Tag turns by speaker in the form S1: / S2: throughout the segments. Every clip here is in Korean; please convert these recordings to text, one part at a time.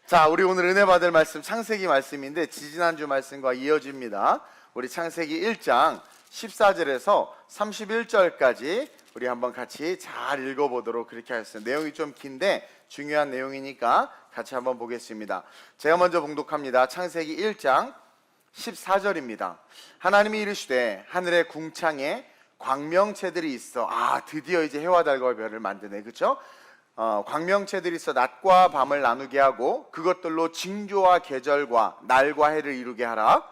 S1: 자, 우리 오늘 은혜 받을 말씀 창세기 말씀인데 지지난주 말씀과 이어집니다. 우리 창세기 1장 14절에서 31절까지 우리 한번 같이 잘 읽어보도록 그렇게 하겠습니다. 내용이 좀 긴데 중요한 내용이니까 같이 한번 보겠습니다. 제가 먼저 봉독합니다. 창세기 1장 14절입니다. 하나님이 이르시되 하늘의 궁창에 광명체들이 있어. 드디어 이제 해와 달과 별을 만드네, 그렇죠? 광명체들이 있어 낮과 밤을 나누게 하고 그것들로 징조와 계절과 날과 해를 이루게 하라.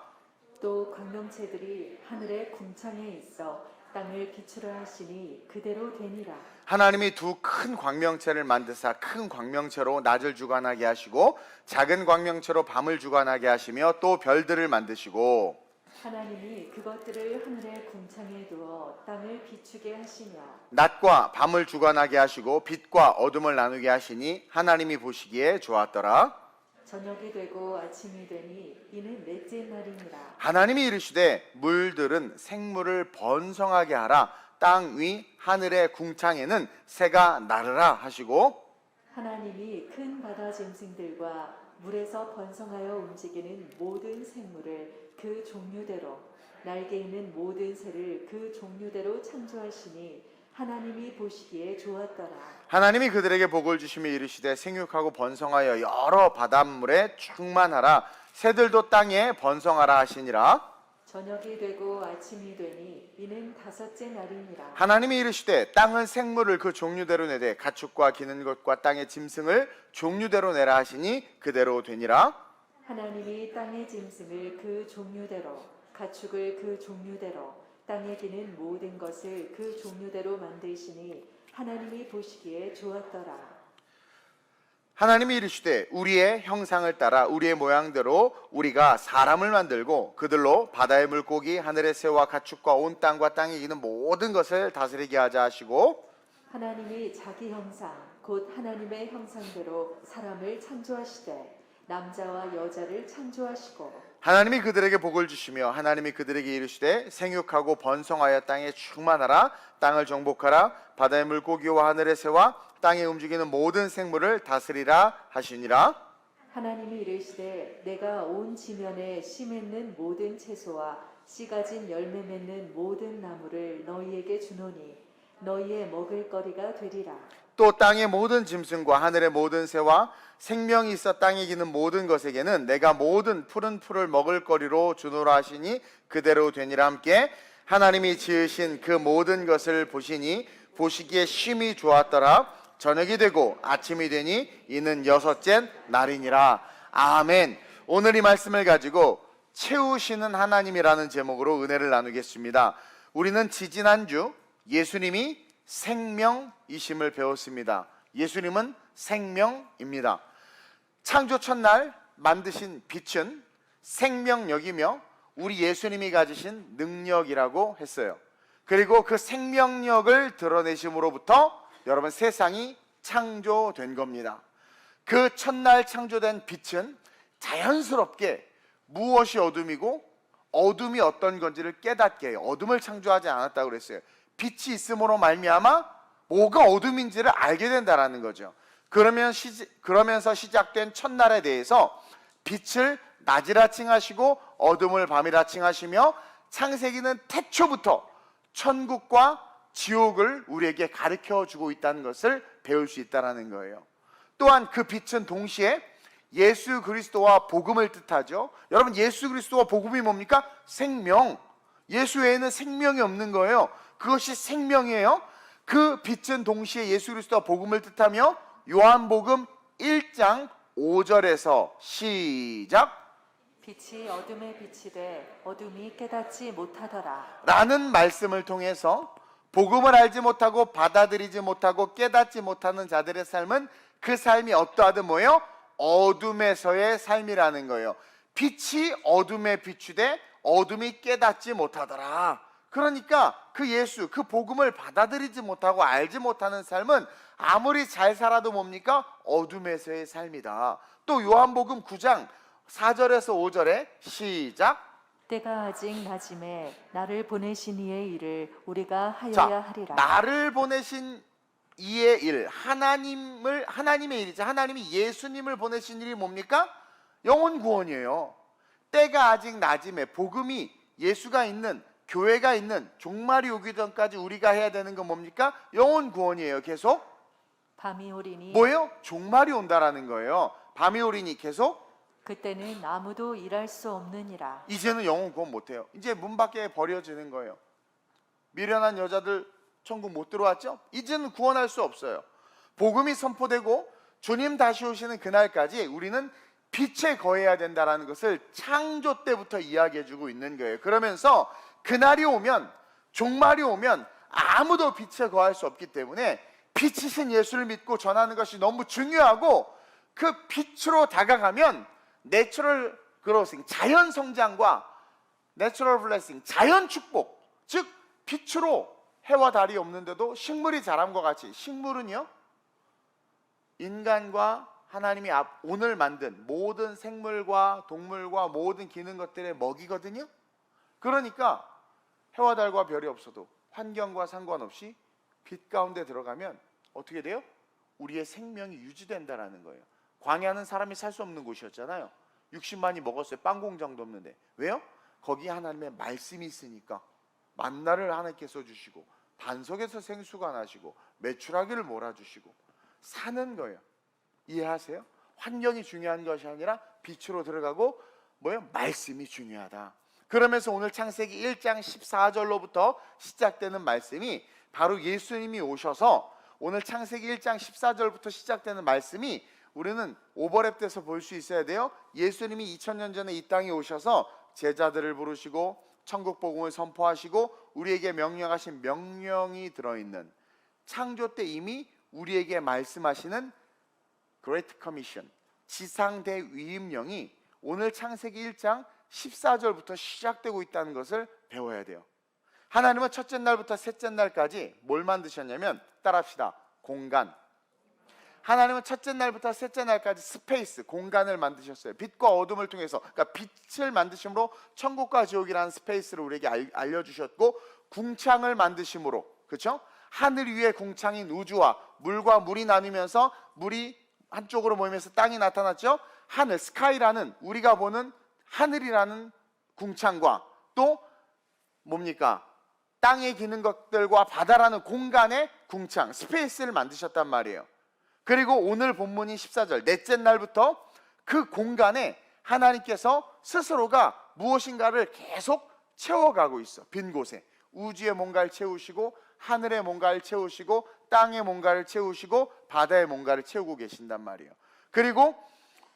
S2: 또 광명체들이 하늘의 궁창에 있어 땅을 비추라 하시니 그대로 되니라.
S1: 하나님이 두 큰 광명체를 만드사 큰 광명체로 낮을 주관하게 하시고 작은 광명체로 밤을 주관하게 하시며 또 별들을 만드시고
S2: 하나님이 그것들을 하늘의 궁창에 두어 땅을 비추게 하시며
S1: 낮과 밤을 주관하게 하시고 빛과 어둠을 나누게 하시니 하나님이 보시기에 좋았더라.
S2: 저녁이 되고 아침이 되니 이는 넷째 날이니라.
S1: 하나님이 이르시되 물들은 생물을 번성하게 하라. 땅 위 하늘의 궁창에는 새가 나르라 하시고
S2: 하나님이 큰 바다 짐승들과 물에서 번성하여 움직이는 모든 생물을 그 종류대로 날개 있는 모든 새를 그 종류대로 창조하시니 하나님이 보시기에 좋았더라.
S1: 하나님이 그들에게 복을 주시며 이르시되 생육하고 번성하여 여러 바닷물에 충만하라. 새들도 땅에 번성하라 하시니라.
S2: 저녁이 되고 아침이 되니 이는 다섯째 날이니라.
S1: 하나님이 이르시되 땅은 생물을 그 종류대로 내되 가축과 기는 것과 땅의 짐승을 종류대로 내라 하시니 그대로 되니라.
S2: 하나님이 땅의 짐승을 그 종류대로 가축을 그 종류대로 땅에 기는 모든 것을 그 종류대로 만드시니 하나님이 보시기에 좋았더라.
S1: 하나님이 이르시되 우리의 형상을 따라 우리의 모양대로 우리가 사람을 만들고 그들로 바다의 물고기 하늘의 새와 가축과 온 땅과 땅에 기는 모든 것을 다스리게 하자 하시고
S2: 하나님이 자기 형상 곧 하나님의 형상대로 사람을 창조하시되 남자와 여자를 창조하시고
S1: 하나님이 그들에게 복을 주시며 하나님이 그들에게 이르시되 생육하고 번성하여 땅에 충만하라. 땅을 정복하라. 바다의 물고기와 하늘의 새와 땅에 움직이는 모든 생물을 다스리라 하시니라.
S2: 하나님이 이르시되 내가 온 지면에 씨 맺는 모든 채소와 씨 가진 열매 맺는 모든 나무를 너희에게 주노니 너희의 먹을 거리가 되리라.
S1: 또 땅의 모든 짐승과 하늘의 모든 새와 생명이 있어 땅에 기는 모든 것에게는 내가 모든 푸른 풀을 먹을 거리로 주노라 하시니 그대로 되니라. 함께 하나님이 지으신 그 모든 것을 보시니 보시기에 심히 좋았더라. 저녁이 되고 아침이 되니 이는 여섯째 날이니라. 아멘. 오늘 이 말씀을 가지고 채우시는 하나님이라는 제목으로 은혜를 나누겠습니다. 우리는 지지난주 예수님이 생명이심을 배웠습니다. 예수님은 생명입니다. 창조 첫날 만드신 빛은 생명력이며 우리 예수님이 가지신 능력이라고 했어요. 그리고 그 생명력을 드러내심으로부터 여러분 세상이 창조된 겁니다. 그 첫날 창조된 빛은 자연스럽게 무엇이 어둠이고 어둠이 어떤 건지를 깨닫게 해요. 어둠을 창조하지 않았다고 그랬어요. 빛이 있음으로 말미암아 뭐가 어둠인지를 알게 된다라는 거죠. 그러면서 시작된 첫날에 대해서 빛을 낮이라 칭하시고 어둠을 밤이라 칭하시며 창세기는 태초부터 천국과 지옥을 우리에게 가르쳐 주고 있다는 것을 배울 수 있다는 거예요. 또한 그 빛은 동시에 예수 그리스도와 복음을 뜻하죠. 여러분, 예수 그리스도와 복음이 뭡니까? 생명. 예수 외에는 생명이 없는 거예요. 그것이 생명이에요. 그 빛은 동시에 예수 그리스도와 복음을 뜻하며 요한복음 1장 5절에서 시작.
S2: 빛이 어둠에 빛이 돼 어둠이 깨닫지 못하더라.
S1: 라는 말씀을 통해서 복음을 알지 못하고 받아들이지 못하고 깨닫지 못하는 자들의 삶은 그 삶이 어떠하든 뭐예요? 어둠에서의 삶이라는 거예요. 빛이 어둠에 비추되 어둠이 깨닫지 못하더라. 그러니까 그 예수, 그 복음을 받아들이지 못하고 알지 못하는 삶은 아무리 잘 살아도 뭡니까? 어둠에서의 삶이다. 또 요한복음 9장 4절에서 5절에 시작.
S2: 때가 아직 낮음에 나를 보내신 이의 일을 우리가 하여야 하리라.
S1: 나를 보내신 2의 1, 하나님의 일이죠. 하나님이 예수님을 보내신 일이 뭡니까? 영혼 구원이에요. 때가 아직 낮음에 복음이 예수가 있는, 교회가 있는 종말이 오기 전까지 우리가 해야 되는 건 뭡니까? 영혼 구원이에요. 계속
S2: 밤이 오리니
S1: 뭐예요? 종말이 온다라는 거예요. 밤이 오리니 계속
S2: 그때는 아무도 일할 수 없느니라.
S1: 이제는 영혼 구원 못해요. 이제 문 밖에 버려지는 거예요. 미련한 여자들 천국 못 들어왔죠? 이제는 구원할 수 없어요. 복음이 선포되고 주님 다시 오시는 그날까지 우리는 빛에 거해야 된다는 것을 창조 때부터 이야기해주고 있는 거예요. 그러면서 그날이 오면, 종말이 오면 아무도 빛에 거할 수 없기 때문에 빛이신 예수를 믿고 전하는 것이 너무 중요하고, 그 빛으로 다가가면 내추럴 그로싱, 자연 성장과 내추럴 블레싱, 자연 축복, 즉 빛으로 해와 달이 없는데도 식물이 자람과 같이, 식물은요 인간과 하나님이 오늘 만든 모든 생물과 동물과 모든 기능 것들의 먹이거든요. 그러니까 해와 달과 별이 없어도 환경과 상관없이 빛 가운데 들어가면 어떻게 돼요? 우리의 생명이 유지된다라는 거예요. 광야는 사람이 살 수 없는 곳이었잖아요. 60만이 먹었어요. 빵 공장도 없는데. 왜요? 거기에 하나님의 말씀이 있으니까. 만나를 하나님께서 주시고 반석에서 생수가 나시고 메추라기를 몰아주시고 사는 거예요. 이해하세요? 환경이 중요한 것이 아니라 빛으로 들어가고 뭐예요? 말씀이 중요하다. 그러면서 오늘 창세기 1장 14절로부터 시작되는 말씀이 바로 예수님이 오셔서, 오늘 창세기 1장 14절부터 시작되는 말씀이 우리는 오버랩돼서 볼 수 있어야 돼요. 예수님이 2000년 전에 이 땅에 오셔서 제자들을 부르시고 천국 복음을 선포하시고 우리에게 명령하신 명령이 들어있는, 창조 때 이미 우리에게 말씀하시는 Great Commission, 지상 대위임령이 오늘 창세기 1장 14절부터 시작되고 있다는 것을 배워야 돼요. 하나님은 첫째 날부터 셋째 날까지 뭘 만드셨냐면, 따라합시다. 공간. 하나님은 첫째 날부터 셋째 날까지 스페이스, 공간을 만드셨어요. 빛과 어둠을 통해서. 그러니까 빛을 만드심으로 천국과 지옥이라는 스페이스를 우리에게 알려주셨고, 궁창을 만드심으로, 그렇죠? 하늘 위에 궁창인 우주와 물과 물이 나누면서 물이 한쪽으로 모이면서 땅이 나타났죠. 하늘, 스카이라는 우리가 보는 하늘이라는 궁창과 또 뭡니까? 땅에 기는 것들과 바다라는 공간의 궁창, 스페이스를 만드셨단 말이에요. 그리고 오늘 본문인 14절, 넷째 날부터 그 공간에 하나님께서 스스로가 무엇인가를 계속 채워가고 있어. 빈 곳에 우주의 뭔가를 채우시고 하늘의 뭔가를 채우시고 땅의 뭔가를 채우시고 바다의 뭔가를 채우고 계신단 말이에요. 그리고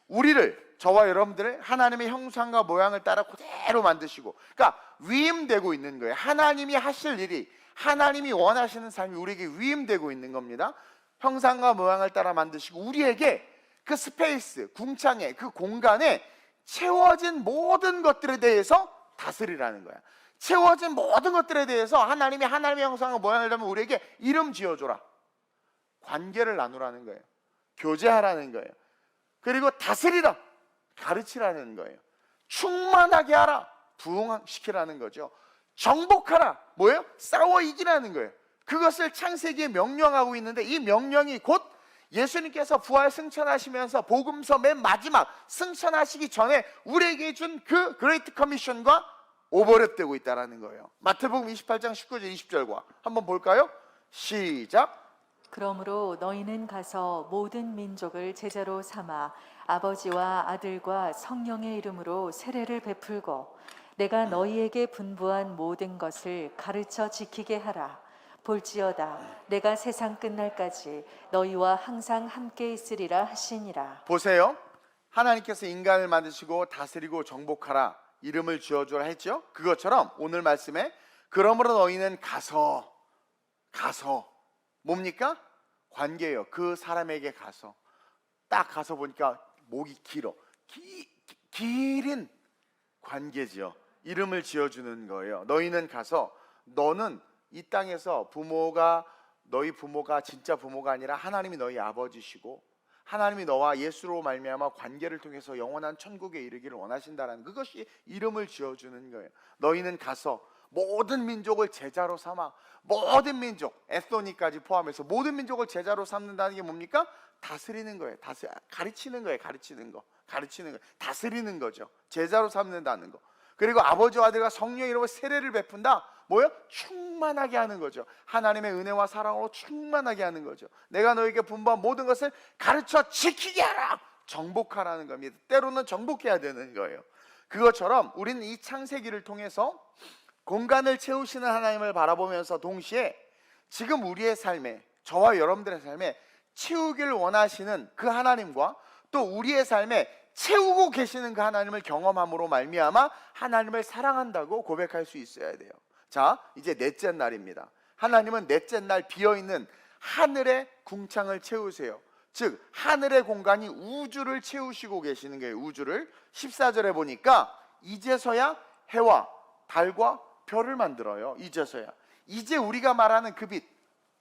S1: 우리를, 저와 여러분들을 하나님의 형상과 모양을 따라 그대로 만드시고, 그러니까 위임되고 있는 거예요. 하나님이 하실 일이, 하나님이 원하시는 삶이 우리에게 위임되고 있는 겁니다. 형상과 모양을 따라 만드시고 우리에게 그 스페이스, 궁창에, 그 공간에 채워진 모든 것들에 대해서 다스리라는 거야. 채워진 모든 것들에 대해서 하나님이 하나님의 형상과 모양을 담은 우리에게 이름 지어줘라. 관계를 나누라는 거예요. 교제하라는 거예요. 그리고 다스리라, 가르치라는 거예요. 충만하게 하라, 부흥시키라는 거죠. 정복하라, 뭐예요? 싸워 이기라는 거예요. 그것을 창세기에 명령하고 있는데, 이 명령이 곧 예수님께서 부활 승천하시면서 복음서 맨 마지막 승천하시기 전에 우리에게 준 그 그레이트 커미션과 오버랩되고 있다는 거예요. 마태복음 28장 19절 20절과 한번 볼까요? 시작.
S2: 그러므로 너희는 가서 모든 민족을 제자로 삼아 아버지와 아들과 성령의 이름으로 세례를 베풀고 내가 너희에게 분부한 모든 것을 가르쳐 지키게 하라. 볼지어다 내가 세상 끝날까지 너희와 항상 함께 있으리라 하시니라.
S1: 보세요. 하나님께서 인간을 만드시고 다스리고 정복하라, 이름을 지어주라 했죠. 그것처럼 오늘 말씀에 그러므로 너희는 가서 뭡니까? 관계예요. 그 사람에게 가서 딱 가서 보니까 목이 길어. 길인 관계지요. 이름을 지어주는 거예요. 너희는 가서, 너는 이 땅에서 너희 부모가 진짜 부모가 아니라 하나님이 너희 아버지시고 하나님이 너와 예수로 말미암아 관계를 통해서 영원한 천국에 이르기를 원하신다는, 그것이 이름을 지어주는 거예요. 너희는 가서 모든 민족을 제자로 삼아 모든 민족, 에스토니까지 포함해서 모든 민족을 제자로 삼는다는 게 뭡니까? 다스리는 거예요. 가르치는 거예요. 가르치는 거. 다스리는 거죠. 제자로 삼는다는 거. 그리고 아버지와 아들과 성령 이름으로 세례를 베푼다. 뭐요? 충만하게 하는 거죠. 하나님의 은혜와 사랑으로 충만하게 하는 거죠. 내가 너에게 분부한 모든 것을 가르쳐 지키게 하라. 정복하라는 겁니다. 때로는 정복해야 되는 거예요. 그것처럼 우리는 이 창세기를 통해서 공간을 채우시는 하나님을 바라보면서 동시에 지금 우리의 삶에, 저와 여러분들의 삶에 채우기를 원하시는 그 하나님과 또 우리의 삶에 채우고 계시는 그 하나님을 경험함으로 말미암아 하나님을 사랑한다고 고백할 수 있어야 돼요. 자, 이제 넷째 날입니다. 하나님은 넷째 날 비어있는 하늘의 궁창을 채우세요. 즉 하늘의 공간이 우주를 채우시고 계시는 거예요. 우주를. 14절에 보니까 이제서야 해와 달과 별을 만들어요. 이제서야. 이제 우리가 말하는 그 빛,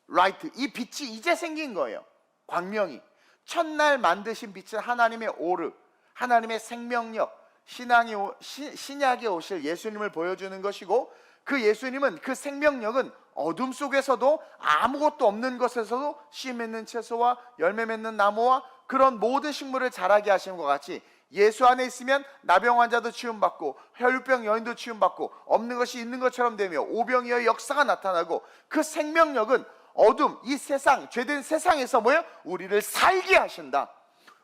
S1: 라이트, 이 빛이 이제 생긴 거예요. 광명이. 첫날 만드신 빛은 하나님의 오르, 하나님의 생명력, 신약에 오실 예수님을 보여주는 것이고, 그 예수님은, 그 생명력은 어둠 속에서도 아무것도 없는 것에서도 씨 맺는 채소와 열매 맺는 나무와 그런 모든 식물을 자라게 하시는 것 같이 예수 안에 있으면 나병 환자도 치유받고 혈류병 여인도 치유받고 없는 것이 있는 것처럼 되며 오병이어의 역사가 나타나고, 그 생명력은 어둠, 이 세상, 죄된 세상에서 뭐예요? 우리를 살게 하신다.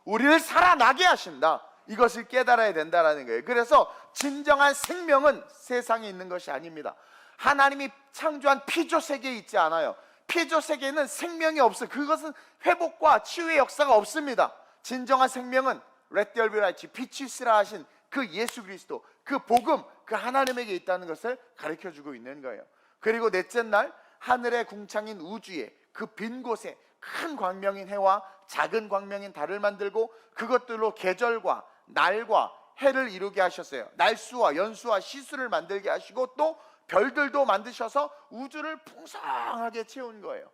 S1: 우리를 살아나게 하신다. 이것을 깨달아야 된다는 거예요. 그래서 진정한 생명은 세상에 있는 것이 아닙니다. 하나님이 창조한 피조 세계에 있지 않아요. 피조 세계에는 생명이 없어요. 그것은 회복과 치유의 역사가 없습니다. 진정한 생명은 Let there be light, 빛이 있으라 하신 그 예수 그리스도, 그 복음, 그 하나님에게 있다는 것을 가르쳐주고 있는 거예요. 그리고 넷째 날 하늘의 궁창인 우주에 그 빈 곳에 큰 광명인 해와 작은 광명인 달을 만들고 그것들로 계절과 날과 해를 이루게 하셨어요. 날수와 연수와 시수를 만들게 하시고 또 별들도 만드셔서 우주를 풍성하게 채운 거예요.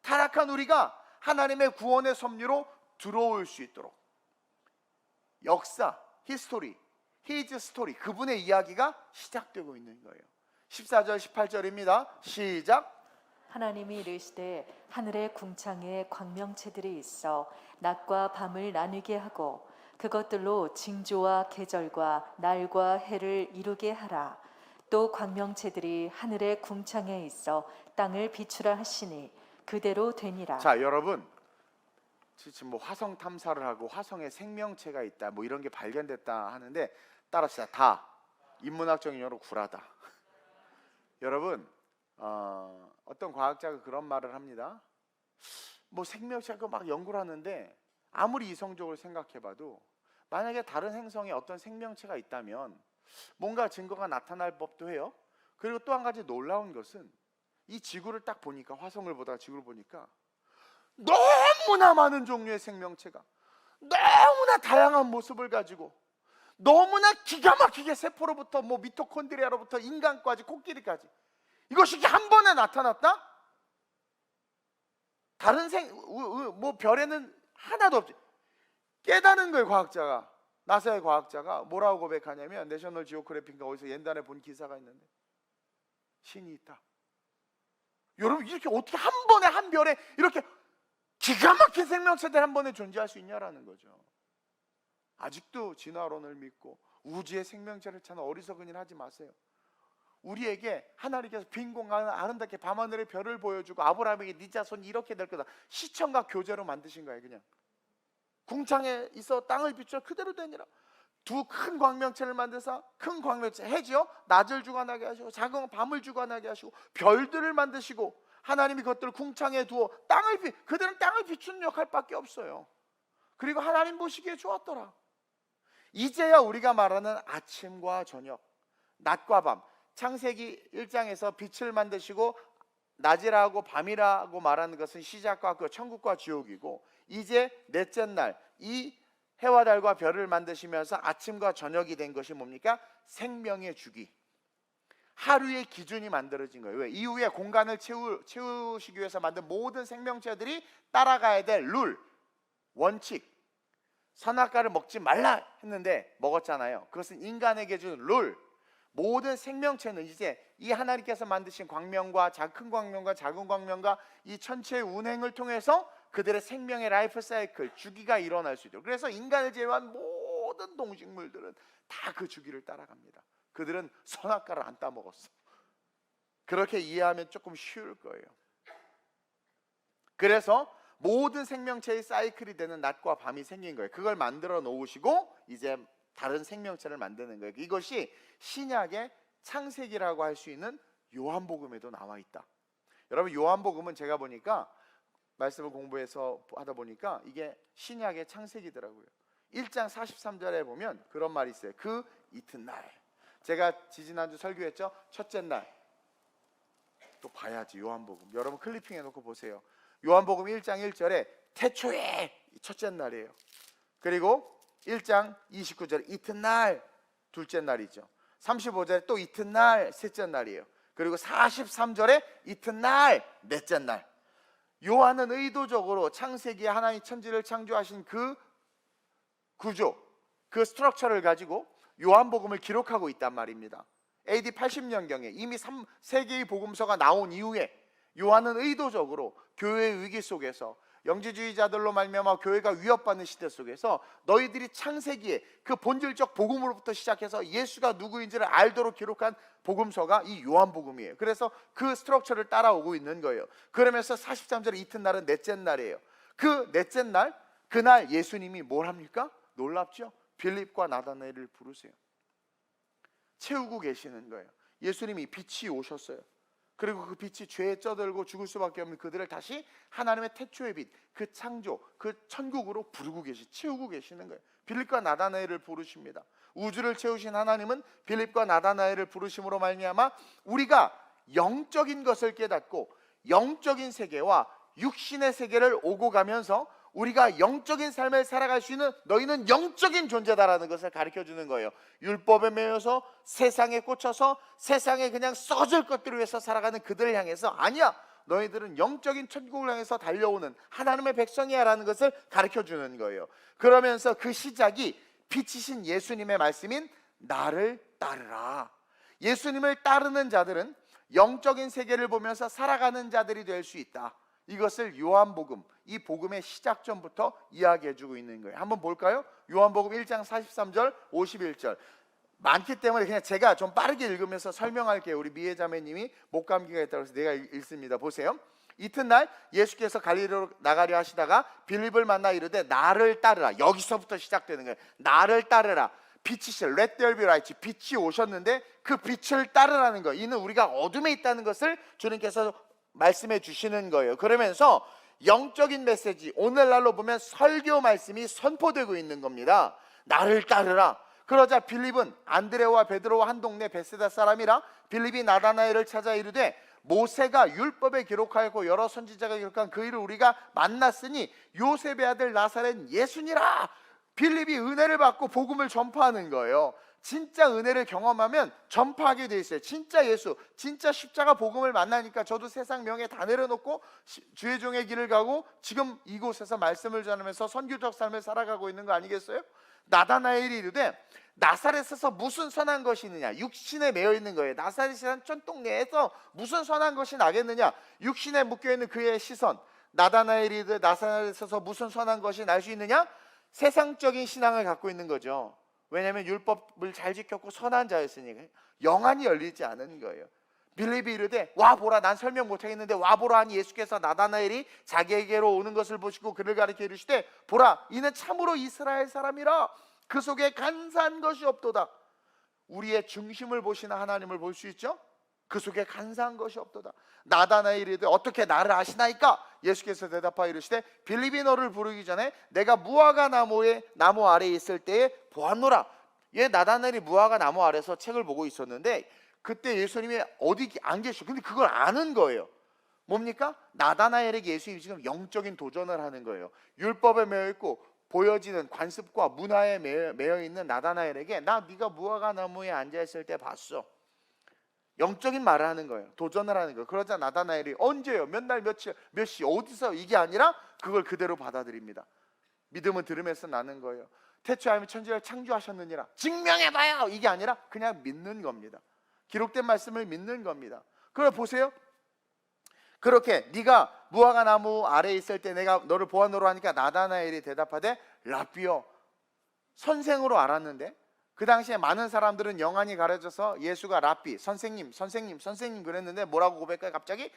S1: 타락한 우리가 하나님의 구원의 섭리로 들어올 수 있도록 역사, 히스토리, 히즈 스토리, 그분의 이야기가 시작되고 있는 거예요. 14절 18절입니다. 시작.
S2: 하나님이 이르시되 하늘의 궁창에 광명체들이 있어 낮과 밤을 나누게 하고 그것들로 징조와 계절과 날과 해를 이루게 하라. 또 광명체들이 하늘의 궁창에 있어 땅을 비추라 하시니 그대로 되니라.
S1: 자, 여러분, 지금 뭐 화성 탐사를 하고 화성에 생명체가 있다 뭐 이런 게 발견됐다 하는데 따라서 다 인문학적인 용어로 구라다. 여러분, 어떤 과학자가 그런 말을 합니다. 뭐 생명체가 막 연구를 하는데 아무리 이성적으로 생각해봐도 만약에 다른 행성에 어떤 생명체가 있다면 뭔가 증거가 나타날 법도 해요. 그리고 또 한 가지 놀라운 것은 이 지구를 딱 보니까, 화성을 보다가 지구를 보니까 너무나 많은 종류의 생명체가 너무나 다양한 모습을 가지고 너무나 기가 막히게 세포로부터 뭐 미토콘드리아로부터 인간까지 코끼리까지 이것이 한 번에 나타났다? 다른 뭐 별에는 하나도 없지. 깨닫는 거예요. 과학자가, 나사의 과학자가 뭐라고 고백하냐면, 내셔널 지오그래피인가 어디서 옛날에 본 기사가 있는데 신이 있다. 여러분, 이렇게 어떻게 한 번에 한 별에 이렇게 기가 막힌 생명체들 한 번에 존재할 수 있냐라는 거죠. 아직도 진화론을 믿고 우주의 생명체를 찾는 어리석은 일 하지 마세요. 우리에게 하나님께서 빈 공간을 아름답게 밤하늘의 별을 보여주고 아브라함에게 네 자손이 이렇게 될 거다, 시청각 교제로 만드신 거예요. 그냥 궁창에 있어 땅을 비추어 그대로 되니라. 두 큰 광명체를 만드사, 큰 광명체 해지요 낮을 주관하게 하시고 작은 밤을 주관하게 하시고 별들을 만드시고 하나님이 그것들을 궁창에 두어 그들은 땅을 비추는 역할밖에 없어요. 그리고 하나님 보시기에 좋았더라. 이제야 우리가 말하는 아침과 저녁, 낮과 밤, 창세기 1장에서 빛을 만드시고 낮이라고 밤이라고 말하는 것은 시작과 끝, 천국과 지옥이고, 이제 넷째 날 이 해와 달과 별을 만드시면서 아침과 저녁이 된 것이 뭡니까? 생명의 주기, 하루의 기준이 만들어진 거예요. 왜? 이후에 공간을 채우시기 위해서 만든 모든 생명체들이 따라가야 될 룰, 원칙. 선악과를 먹지 말라 했는데 먹었잖아요. 그것은 인간에게 준 룰. 모든 생명체는 이제 이 하나님께서 만드신 광명과 큰 광명과 작은 광명과 이 천체의 운행을 통해서 그들의 생명의 라이프 사이클, 주기가 일어날 수 있도록. 그래서 인간을 제외한 모든 동식물들은 다 그 주기를 따라갑니다. 그들은 선악과를 안 따먹었어. 그렇게 이해하면 조금 쉬울 거예요. 그래서 모든 생명체의 사이클이 되는 낮과 밤이 생긴 거예요. 그걸 만들어 놓으시고 이제 다른 생명체를 만드는 거예요. 이것이 신약의 창세기라고 할 수 있는 요한복음에도 나와 있다. 여러분, 요한복음은 제가 보니까 말씀을 공부해서 하다 보니까 이게 신약의 창세기더라고요. 1장 43절에 보면 그런 말이 있어요. 그 이튿날, 제가 지지난주 설교했죠. 첫째 날. 또 봐야지 요한복음. 여러분 클리핑 해놓고 보세요. 요한복음 1장 1절에 태초에 첫째 날이에요. 그리고 1장 29절에 이튿날 둘째 날이죠. 35절에 또 이튿날 셋째 날이에요. 그리고 43절에 이튿날 넷째 날. 요한은 의도적으로 창세기에 하나님 천지를 창조하신 그 구조, 그 스트럭처를 가지고 요한복음을 기록하고 있단 말입니다. AD 80년경에 이미 3개의 복음서가 나온 이후에 요한은 의도적으로 교회의 위기 속에서 영지주의자들로 말미암아 교회가 위협받는 시대 속에서 너희들이 창세기에 그 본질적 복음으로부터 시작해서 예수가 누구인지를 알도록 기록한 복음서가 이 요한복음이에요. 그래서 그 스트럭처를 따라오고 있는 거예요. 그러면서 43절에 이튿날은 넷째 날이에요. 그 넷째 날, 그날 예수님이 뭘 합니까? 놀랍죠? 빌립과 나다나엘을 부르세요. 채우고 계시는 거예요. 예수님이 빛이 오셨어요. 그리고 그 빛이 죄에 쩌들고 죽을 수밖에 없는 그들을 다시 하나님의 태초의 빛, 그 창조, 그 천국으로 부르고 채우고 계시는 거예요. 빌립과 나다나엘을 부르십니다. 우주를 채우신 하나님은 빌립과 나다나엘을 부르심으로 말미암아 우리가 영적인 것을 깨닫고 영적인 세계와 육신의 세계를 오고 가면서 우리가 영적인 삶을 살아갈 수 있는, 너희는 영적인 존재다라는 것을 가르쳐주는 거예요. 율법에 매여서 세상에 꽂혀서 세상에 그냥 썩을 것들을 위해서 살아가는 그들을 향해서, 아니야, 너희들은 영적인 천국을 향해서 달려오는 하나님의 백성이야 라는 것을 가르쳐주는 거예요. 그러면서 그 시작이 빛이신 예수님의 말씀인 나를 따르라. 예수님을 따르는 자들은 영적인 세계를 보면서 살아가는 자들이 될 수 있다. 이것을 요한복음, 이 복음의 시작점부터 이야기해주고 있는 거예요. 한번 볼까요? 요한복음 1장 43절 51절 많기 때문에 그냥 제가 좀 빠르게 읽으면서 설명할게요. 우리 미애 자매님이 목감기가 있다고 해서 내가 읽습니다. 보세요. 이튿날 예수께서 갈릴리로 나가려 하시다가 빌립을 만나 이르되 나를 따르라. 여기서부터 시작되는 거예요. 나를 따르라. 빛이실 Let there be light. 빛이 오셨는데 그 빛을 따르라는 거예요. 이는 우리가 어둠에 있다는 것을 주님께서 말씀해 주시는 거예요. 그러면서 영적인 메시지, 오늘날로 보면 설교 말씀이 선포되고 있는 겁니다. 나를 따르라. 그러자 빌립은 안드레와 베드로와 한 동네 베세다 사람이라 빌립이 나다나엘을 찾아 이르되 모세가 율법에 기록하였고 여러 선지자가 기록한 그 일을 우리가 만났으니 요셉의 아들 나사렛 예수니라. 빌립이 은혜를 받고 복음을 전파하는 거예요. 진짜 은혜를 경험하면 전파하게 돼 있어요. 진짜 예수, 진짜 십자가 복음을 만나니까 저도 세상 명예 다 내려놓고 주의 종의 길을 가고 지금 이곳에서 말씀을 전하면서 선교적 삶을 살아가고 있는 거 아니겠어요? 나다나엘이 이르되 나사렛에서 무슨 선한 것이 있느냐. 육신에 매여 있는 거예요. 나사렛이라는 촌동네에서 무슨 선한 것이 나겠느냐. 육신에 묶여있는 그의 시선. 나다나엘이 이르되 나사렛에서 무슨 선한 것이 날 수 있느냐. 세상적인 신앙을 갖고 있는 거죠. 왜냐하면 율법을 잘 지켰고 선한 자였으니까 영안이 열리지 않은 거예요. 빌립이 이르되 와보라. 난 설명 못하겠는데 와보라 하니 예수께서 나다나엘이 자기에게로 오는 것을 보시고 그를 가리켜 이르시되 보라 이는 참으로 이스라엘 사람이라. 그 속에 간사한 것이 없도다. 우리의 중심을 보시는 하나님을 볼 수 있죠. 그 속에 간사한 것이 없도다. 나다나엘이 이르되 어떻게 나를 아시나이까. 예수께서 대답하여 이르시되 빌립이 너를 부르기 전에 내가 무화과 나무 아래에 있을 때에 보았노라. 나다나엘이 무화과 나무 아래서 책을 보고 있었는데 그때 예수님이 어디 안 계셔. 근데 그걸 아는 거예요. 뭡니까? 나다나엘에게 예수님이 지금 영적인 도전을 하는 거예요. 율법에 매여 있고 보여지는 관습과 문화에 매여 있는 나다나엘에게 나 네가 무화과 나무에 앉아 있을 때 봤어. 영적인 말을 하는 거예요. 도전을 하는 거예요. 그러자 나다나엘이 언제요? 몇 날, 며칠, 몇 시, 어디서, 이게 아니라 그걸 그대로 받아들입니다. 믿음은 들으면서 나는 거예요. 태초에 하나님이 천지를 창조하셨느니라. 증명해봐요. 이게 아니라 그냥 믿는 겁니다. 기록된 말씀을 믿는 겁니다. 그럼 보세요. 그렇게 네가 무화과 나무 아래에 있을 때 내가 너를 보아노라 하니까 나다나엘이 대답하되 라삐여, 선생으로 알았는데 그 당시에 많은 사람들은 영안이 가려져서 예수가 라삐, 선생님, 선생님, 선생님 그랬는데 뭐라고 고백해요? 갑자기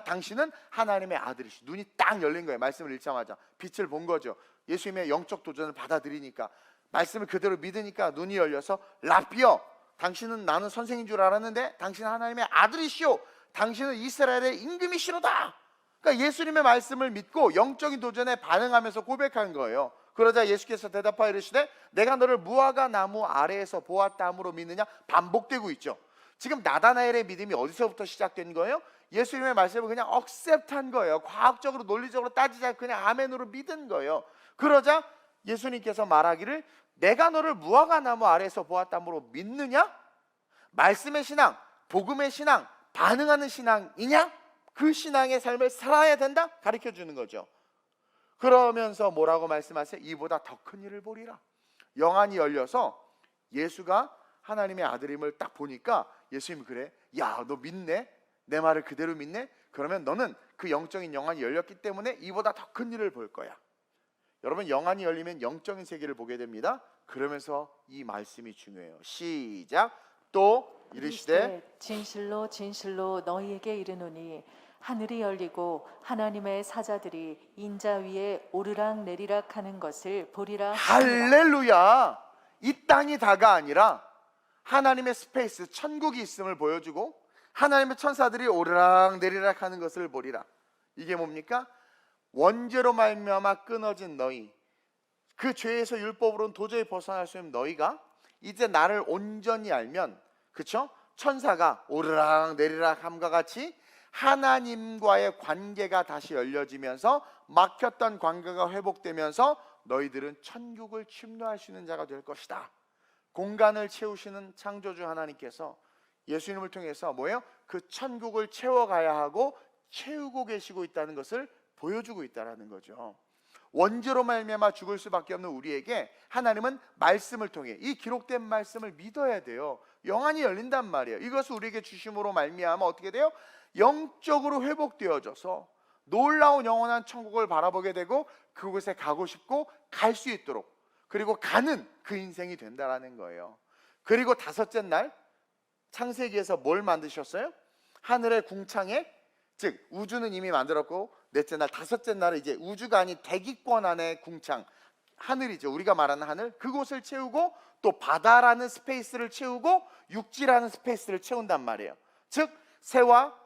S1: 당신은 하나님의 아들이시. 눈이 딱 열린 거예요. 말씀을 읽자마자 빛을 본 거죠. 예수님의 영적 도전을 받아들이니까, 말씀을 그대로 믿으니까 눈이 열려서 라삐여, 당신은, 나는 선생인 줄 알았는데 당신은 하나님의 아들이시오. 당신은 이스라엘의 임금이시로다. 그러니까 예수님의 말씀을 믿고 영적인 도전에 반응하면서 고백한 거예요. 그러자 예수께서 대답하여 이르시되 내가 너를 무화과 나무 아래에서 보았다함으로 믿느냐? 반복되고 있죠. 지금 나다나엘의 믿음이 어디서부터 시작된 거예요? 예수님의 말씀을 그냥 억셉트한 거예요. 과학적으로 논리적으로 따지지 않고 그냥 아멘으로 믿은 거예요. 그러자 예수님께서 말하기를 내가 너를 무화과 나무 아래에서 보았다함으로 믿느냐? 말씀의 신앙, 복음의 신앙, 반응하는 신앙이냐? 그 신앙의 삶을 살아야 된다? 가르쳐 주는 거죠. 그러면서 뭐라고 말씀하세요? 이보다 더 큰 일을 보리라. 영안이 열려서 예수가 하나님의 아들임을 딱 보니까 예수님이 그래, 야, 너 믿네? 내 말을 그대로 믿네? 그러면 너는 그 영적인 영안이 열렸기 때문에 이보다 더 큰 일을 볼 거야. 여러분, 영안이 열리면 영적인 세계를 보게 됩니다. 그러면서 이 말씀이 중요해요. 시작. 또 이르시되
S2: 진실로 진실로 너희에게 이르노니 하늘이 열리고 하나님의 사자들이 인자 위에 오르락 내리락 하는 것을 보리라.
S1: 할렐루야. 이 땅이 다가 아니라 하나님의 스페이스, 천국이 있음을 보여주고 하나님의 천사들이 오르락 내리락 하는 것을 보리라. 이게 뭡니까? 원죄로 말미암아 끊어진 너희, 그 죄에서 율법으로는 도저히 벗어날 수 없는 너희가 이제 나를 온전히 알면, 그쵸? 천사가 오르락 내리락 함과 같이 하나님과의 관계가 다시 열려지면서 막혔던 관계가 회복되면서 너희들은 천국을 침노할 수 있는 자가 될 것이다. 공간을 채우시는 창조주 하나님께서 예수님을 통해서 뭐예요? 그 천국을 채워가야 하고 채우고 계시고 있다는 것을 보여주고 있다는 거죠. 원죄로 말미암아 죽을 수밖에 없는 우리에게 하나님은 말씀을 통해, 이 기록된 말씀을 믿어야 돼요. 영안이 열린단 말이에요. 이것을 우리에게 주심으로 말미암아 어떻게 돼요? 영적으로 회복되어져서 놀라운 영원한 천국을 바라보게 되고 그곳에 가고 싶고 갈 수 있도록, 그리고 가는 그 인생이 된다라는 거예요. 그리고 다섯째 날 창세기에서 뭘 만드셨어요? 하늘의 궁창에, 즉 우주는 이미 만들었고 넷째 날, 다섯째 날은 이제 우주가 아닌 대기권 안의 궁창, 하늘이죠. 우리가 말하는 하늘, 그곳을 채우고 또 바다라는 스페이스를 채우고 육지라는 스페이스를 채운단 말이에요. 즉 새와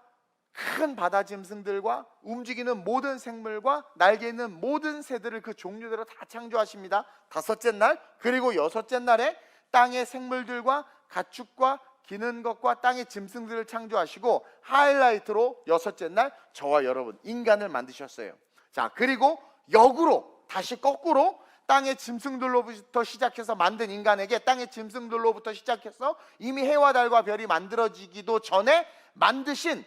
S1: 큰 바다 짐승들과 움직이는 모든 생물과 날개 있는 모든 새들을 그 종류대로 다 창조하십니다. 다섯째 날. 그리고 여섯째 날에 땅의 생물들과 가축과 기는 것과 땅의 짐승들을 창조하시고 하이라이트로 여섯째 날 저와 여러분 인간을 만드셨어요. 자, 그리고 역으로 다시 거꾸로 땅의 짐승들로부터 시작해서 만든 인간에게, 땅의 짐승들로부터 시작해서 이미 해와 달과 별이 만들어지기도 전에 만드신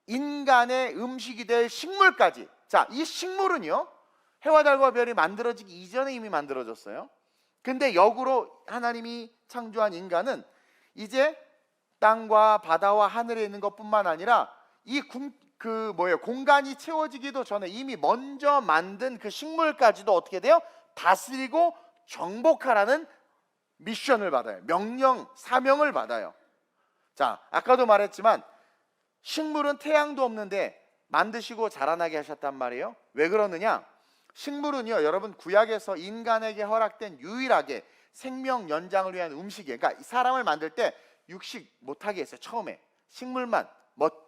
S1: 인간의 음식이 될 식물까지. 자, 이 식물은요 해와 달과 별이 만들어지기 이전에 이미 만들어졌어요. 근데 역으로 하나님이 창조한 인간은 이제 땅과 바다와 하늘에 있는 것뿐만 아니라 이 공간이 채워지기도 전에 이미 먼저 만든 그 식물까지도 어떻게 돼요? 다스리고 정복하라는 미션을 받아요. 명령, 사명을 받아요. 자, 아까도 말했지만 식물은 태양도 없는데 만드시고 자라나게 하셨단 말이에요. 왜 그러느냐? 식물은요, 여러분 구약에서 인간에게 허락된 유일하게 생명 연장을 위한 음식이에요. 그러니까 사람을 만들 때 육식 못하게 했어요. 처음에 식물만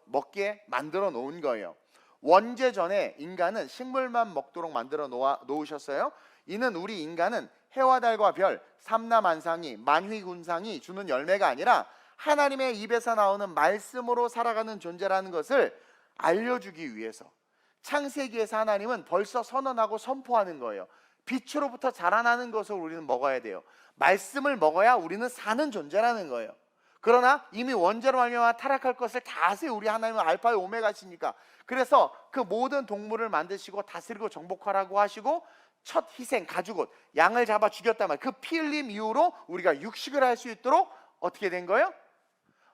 S1: 먹게 만들어 놓은 거예요. 원죄 전에 인간은 식물만 먹도록 만들어 놓으셨어요. 이는 우리 인간은 해와 달과 별, 삼라만상이, 만휘군상이 주는 열매가 아니라 하나님의 입에서 나오는 말씀으로 살아가는 존재라는 것을 알려주기 위해서 창세기에서 하나님은 벌써 선언하고 선포하는 거예요. 빛으로부터 자라나는 것을 우리는 먹어야 돼요. 말씀을 먹어야 우리는 사는 존재라는 거예요. 그러나 이미 원죄로 말미암아 타락할 것을 다 아세요. 우리 하나님은 알파의 오메가시니까. 그래서 그 모든 동물을 만드시고 다스리고 정복하라고 하시고 첫 희생 가죽옷 양을 잡아 죽였단 말이에요. 그 피 흘림 이후로 우리가 육식을 할 수 있도록 어떻게 된 거예요?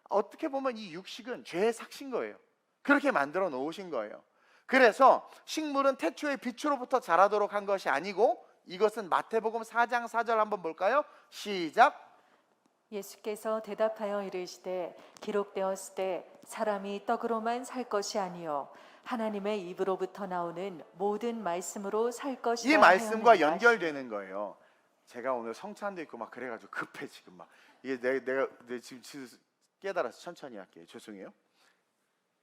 S1: 어떻게 보면 이 육식은 죄의 삭신 거예요. 그렇게 만들어 놓으신 거예요. 그래서 식물은 태초에 빛으로부터 자라도록 한 것이 아니고, 이것은 마태복음 4장 4절 한번 볼까요? 시작.
S2: 예수께서 대답하여 이르시되 기록되었으되 사람이 떡으로만 살 것이 아니요 하나님의 입으로부터 나오는 모든 말씀으로 살 것이라
S1: 이 말씀과
S2: 하였느니라.
S1: 연결되는 거예요. 제가 오늘 성찬도 있고 막 그래가지고 급해 지금 막 이게 내가 지금 깨달아서 천천히 할게요. 죄송해요.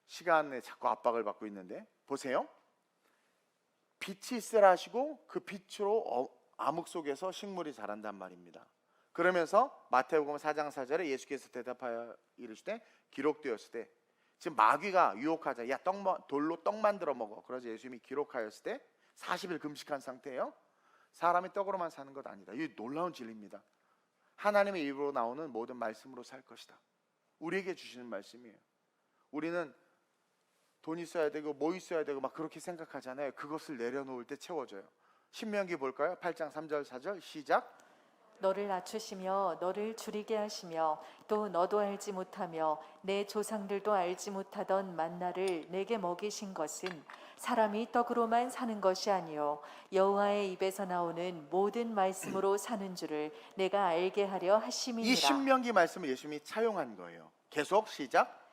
S1: 시간에 자꾸 압박을 받고 있는데 보세요. 빛이 있으라 하시고 그 빛으로 암흑 속에서 식물이 자란단 말입니다. 그러면서 마태복음 4장 4절에 예수께서 대답하여 이르시되 기록되었을 때, 지금 마귀가 유혹하자, 야 돌로 떡 만들어 먹어. 그래서 예수님이 기록하였을 때 40일 금식한 상태예요. 사람이 떡으로만 사는 것 아니다. 이 놀라운 진리입니다. 하나님의 입으로 나오는 모든 말씀으로 살 것이다. 우리에게 주시는 말씀이에요. 우리는 돈 있어야 되고 뭐 있어야 되고 막 그렇게 생각하잖아요. 그것을 내려놓을 때 채워져요. 신명기 볼까요? 8장 3절 4절 시작.
S2: 너를 낮추시며 너를 줄이게 하시며 또 너도 알지 못하며 내 조상들도 알지 못하던 만나를 내게 먹이신 것은 사람이 떡으로만 사는 것이 아니요 여호와의 입에서 나오는 모든 말씀으로 사는 줄을 내가 알게 하려 하심이니라.
S1: 이 신명기 말씀을 예수님이 차용한 거예요. 계속 시작.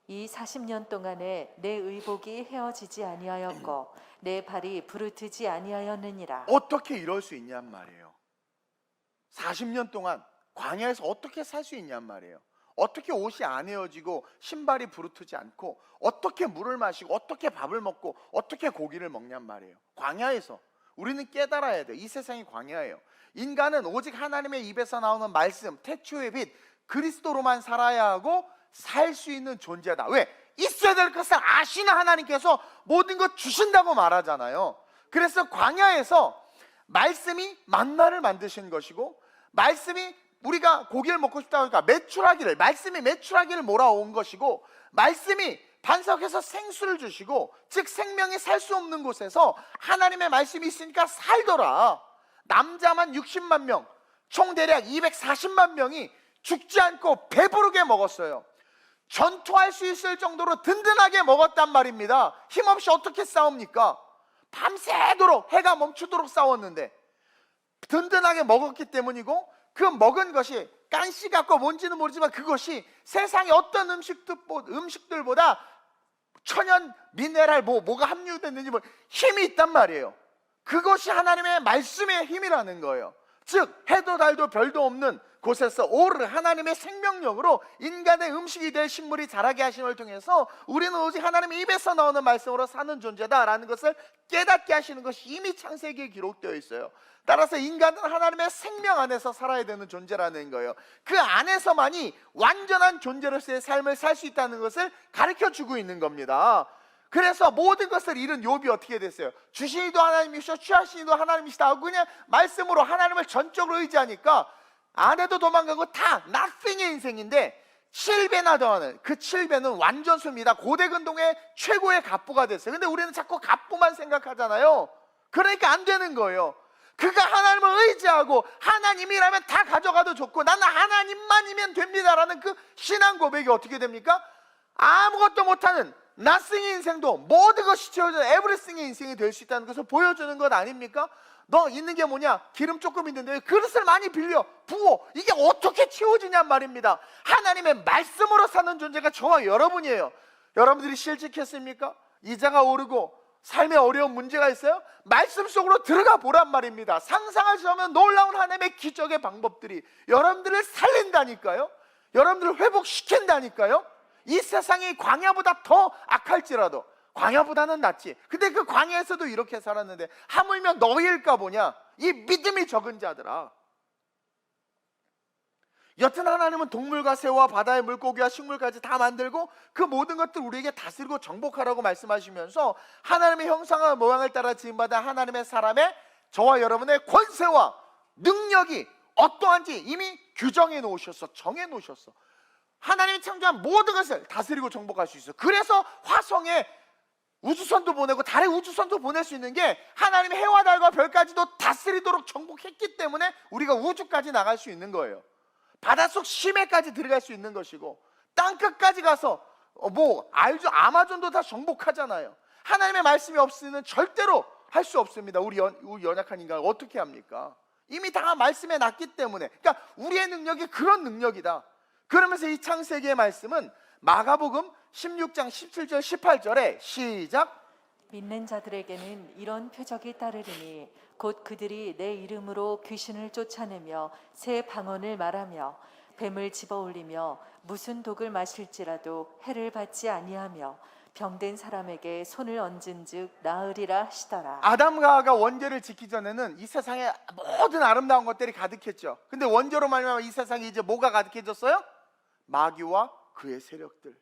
S2: 이 40년 동안에 내 의복이 헤어지지 아니하였고 내 발이 부르트지 아니하였느니라.
S1: 어떻게 이럴 수 있냔 말이에요. 40년 동안 광야에서 어떻게 살 수 있냔 말이에요. 어떻게 옷이 안 헤어지고 신발이 부르트지 않고 어떻게 물을 마시고 어떻게 밥을 먹고 어떻게 고기를 먹냔 말이에요. 광야에서 우리는 깨달아야 돼요. 이 세상이 광야예요. 인간은 오직 하나님의 입에서 나오는 말씀, 태초의 빛, 그리스도로만 살아야 하고 살 수 있는 존재다. 왜? 있어야 될 것을 아시는 하나님께서 모든 것 주신다고 말하잖아요. 그래서 광야에서 말씀이 만나를 만드신 것이고, 말씀이 우리가 고기를 먹고 싶다 하니까 말씀이 메추라기를 몰아온 것이고, 말씀이 반석에서 생수를 주시고, 즉 생명이 살 수 없는 곳에서 하나님의 말씀이 있으니까 살더라. 남자만 60만 명, 총 대략 240만 명이 죽지 않고 배부르게 먹었어요. 전투할 수 있을 정도로 든든하게 먹었단 말입니다. 힘없이 어떻게 싸웁니까? 밤새도록 해가 멈추도록 싸웠는데 든든하게 먹었기 때문이고, 그 먹은 것이 깐씨 같고 뭔지는 모르지만 그것이 세상의 어떤 음식들보다 천연 미네랄 뭐가 함유됐는지 힘이 있단 말이에요. 그것이 하나님의 말씀의 힘이라는 거예요. 즉 해도 달도 별도 없는 곳에서 오르 하나님의 생명력으로 인간의 음식이 될 식물이 자라게 하심을 통해서 우리는 오직 하나님의 입에서 나오는 말씀으로 사는 존재다라는 것을 깨닫게 하시는 것이 이미 창세기에 기록되어 있어요. 따라서 인간은 하나님의 생명 안에서 살아야 되는 존재라는 거예요. 그 안에서만이 완전한 존재로서의 삶을 살 수 있다는 것을 가르쳐주고 있는 겁니다. 그래서 모든 것을 잃은 욥이 어떻게 됐어요? 주시니도 하나님이시오 취하시니도 하나님이시다 하고 그냥 말씀으로 하나님을 전적으로 의지하니까 아내도 도망가고 다 nothing의 인생인데 7배나 더하는 그 7배는 완전수입니다. 고대근동의 최고의 갑부가 됐어요. 근데 우리는 자꾸 갑부만 생각하잖아요. 그러니까 안 되는 거예요. 그가 하나님을 의지하고 하나님이라면 다 가져가도 좋고 나는 하나님만이면 됩니다라는 그 신앙 고백이 어떻게 됩니까? 아무것도 못하는 nothing의 인생도 모든 것이 채워져 everything의 인생이 될 수 있다는 것을 보여주는 것 아닙니까? 너 있는 게 뭐냐? 기름 조금 있는데 그릇을 많이 빌려 부어. 이게 어떻게 채워지냔 말입니다. 하나님의 말씀으로 사는 존재가 저와 여러분이에요. 여러분들이 실직했습니까? 이자가 오르고 삶에 어려운 문제가 있어요? 말씀 속으로 들어가 보란 말입니다. 상상할 수 없는 놀라운 하나님의 기적의 방법들이 여러분들을 살린다니까요. 여러분들을 회복시킨다니까요. 이 세상이 광야보다 더 악할지라도 광야보다는 낫지. 근데 그 광야에서도 이렇게 살았는데 하물며 너희일까 보냐? 이 믿음이 적은 자들아. 여튼 하나님은 동물과 새와 바다의 물고기와 식물까지 다 만들고 그 모든 것들 우리에게 다스리고 정복하라고 말씀하시면서 하나님의 형상과 모양을 따라 지음받은 하나님의 사람의 저와 여러분의 권세와 능력이 어떠한지 이미 규정해 놓으셨어. 정해 놓으셨어. 하나님이 창조한 모든 것을 다스리고 정복할 수 있어. 그래서 화성에 우주선도 보내고 달에 우주선도 보낼 수 있는 게 하나님의 해와 달과 별까지도 다스리도록 정복했기 때문에 우리가 우주까지 나갈 수 있는 거예요. 바닷속 심해까지 들어갈 수 있는 것이고 땅끝까지 가서 알죠? 아마존도 다 정복하잖아요. 하나님의 말씀이 없으면 절대로 할 수 없습니다. 우리 연약한 인간을 어떻게 합니까? 이미 다 말씀해 놨기 때문에. 그러니까 우리의 능력이 그런 능력이다. 그러면서 이 창세기의 말씀은 마가복음 16장 17절 18절에 시작.
S2: 믿는 자들에게는 이런 표적이 따르리니 곧 그들이 내 이름으로 귀신을 쫓아내며 새 방언을 말하며 뱀을 집어올리며 무슨 독을 마실지라도 해를 받지 아니하며 병든 사람에게 손을 얹은즉 나으리라 하시더라.
S1: 아담과 하와가 원죄를 짓기 전에는 이 세상에 모든 아름다운 것들이 가득했죠. 근데 원죄로 말미암아 이 세상에 이제 뭐가 가득해졌어요? 마귀와 그의 세력들.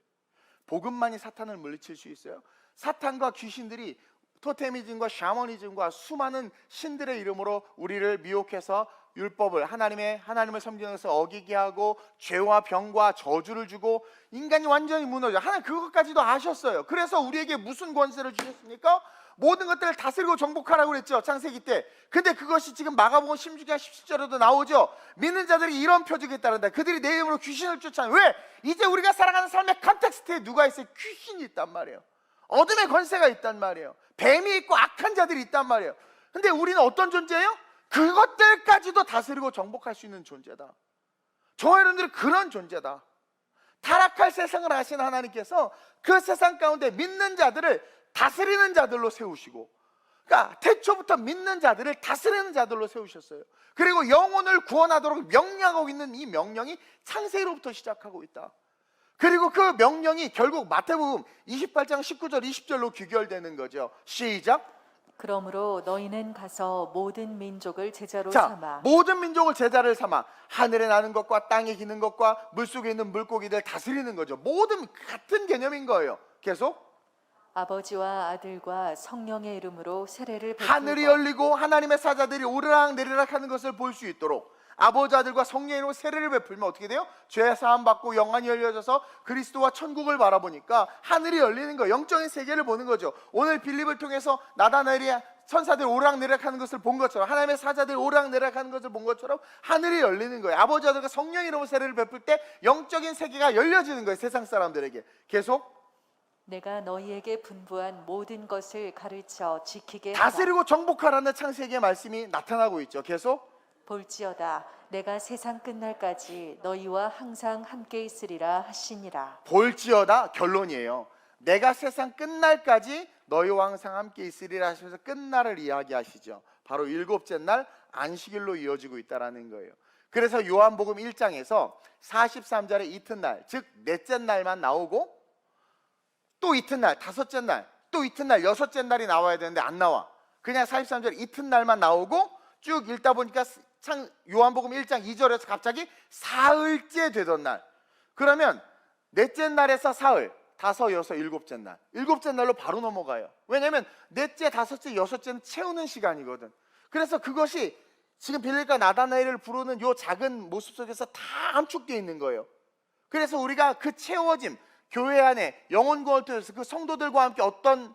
S1: 복음만이 사탄을 물리칠 수 있어요. 사탄과 귀신들이 토테미즘과 샤머니즘과 수많은 신들의 이름으로 우리를 미혹해서 율법을 하나님을 섬기는 것을 어기게 하고 죄와 병과 저주를 주고 인간이 완전히 무너져. 하나님 그것까지도 아셨어요. 그래서 우리에게 무슨 권세를 주셨습니까? 모든 것들을 다스리고 정복하라고 그랬죠, 창세기 때. 근데 그것이 지금 마가복음 16장 17절에도 나오죠. 믿는 자들이 이런 표적에 따른다. 그들이 내 이름으로 귀신을 쫓아내. 왜? 이제 우리가 살아가는 삶의 컨텍스트에 누가 있어요? 귀신이 있단 말이에요. 어둠의 권세가 있단 말이에요. 뱀이 있고 악한 자들이 있단 말이에요. 근데 우리는 어떤 존재예요? 그것들까지도 다스리고 정복할 수 있는 존재다. 저와 여러분들은 그런 존재다. 타락할 세상을 아신 하나님께서 그 세상 가운데 믿는 자들을 다스리는 자들로 세우시고, 그러니까 태초부터 믿는 자들을 다스리는 자들로 세우셨어요. 그리고 영혼을 구원하도록 명령하고 있는 이 명령이 창세기로부터 시작하고 있다. 그리고 그 명령이 결국 마태복음 28장 19절 20절로 귀결되는 거죠. 시작.
S2: 그러므로 너희는 가서 모든 민족을 제자로
S1: 자,
S2: 삼아
S1: 모든 민족을 제자를 삼아 하늘에 나는 것과 땅에 기는 것과 물속에 있는 물고기들 다스리는 거죠. 모든 같은 개념인 거예요. 계속
S2: 아버지와 아들과 성령의 이름으로 세례를
S1: 하늘이
S2: 베풀고
S1: 열리고 하나님의 사자들이 오르락 내리락 하는 것을 볼 수 있도록 아버지 아들과 성령의 이름으로 세례를 베풀면 어떻게 돼요? 죄 사함 받고 영안이 열려져서 그리스도와 천국을 바라보니까 하늘이 열리는 거예요. 영적인 세계를 보는 거죠. 오늘 빌립을 통해서 나다나엘이 천사들 오르락내리락 하는 것을 본 것처럼, 하나님의 사자들이 오르락내리락 하는 것을 본 것처럼 하늘이 열리는 거예요. 아버지 아들과 성령의 이름으로 세례를 베풀 때 영적인 세계가 열려지는 거예요. 세상 사람들에게. 계속
S2: 내가 너희에게 분부한 모든 것을 가르쳐 지키게 하라.
S1: 다스리고 정복하라는 창세기의 말씀이 나타나고 있죠. 계속
S2: 볼지어다 내가 세상 끝날까지 너희와 항상 함께 있으리라 하시니라.
S1: 볼지어다 결론이에요. 내가 세상 끝날까지 너희와 항상 함께 있으리라 하시면서 끝날을 이야기하시죠. 바로 일곱째 날 안식일로 이어지고 있다라는 거예요. 그래서 요한복음 1장에서 43절에 이튿날, 즉 넷째 날만 나오고 또 이튿날, 다섯째 날, 또 이튿날, 여섯째 날이 나와야 되는데 안 나와. 그냥 43절 이튿날만 나오고 쭉 읽다 보니까 요한복음 1장 2절에서 갑자기 사흘째 되던 날. 그러면 넷째 날에서 사흘, 다섯, 여섯, 일곱째 날. 일곱째 날로 바로 넘어가요. 왜냐하면 넷째, 다섯째, 여섯째는 채우는 시간이거든. 그래서 그것이 지금 빌립과 나다나엘을 부르는 요 작은 모습 속에서 다 함축되어 있는 거예요. 그래서 우리가 그 채워짐, 교회 안에 영혼 구원을 통해서 그 성도들과 함께 어떤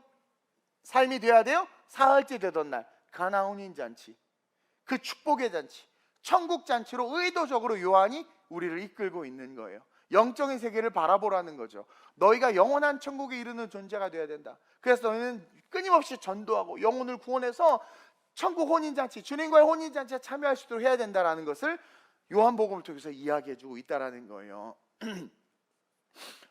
S1: 삶이 돼야 돼요? 사흘째 되던 날 가나 혼인 잔치, 그 축복의 잔치, 천국 잔치로 의도적으로 요한이 우리를 이끌고 있는 거예요. 영적인 세계를 바라보라는 거죠. 너희가 영원한 천국에 이르는 존재가 되어야 된다. 그래서 너희는 끊임없이 전도하고 영혼을 구원해서 천국 혼인잔치, 주님과의 혼인잔치에 참여할 수 있도록 해야 된다는 것을 요한복음을 통해서 이야기해주고 있다는 거예요.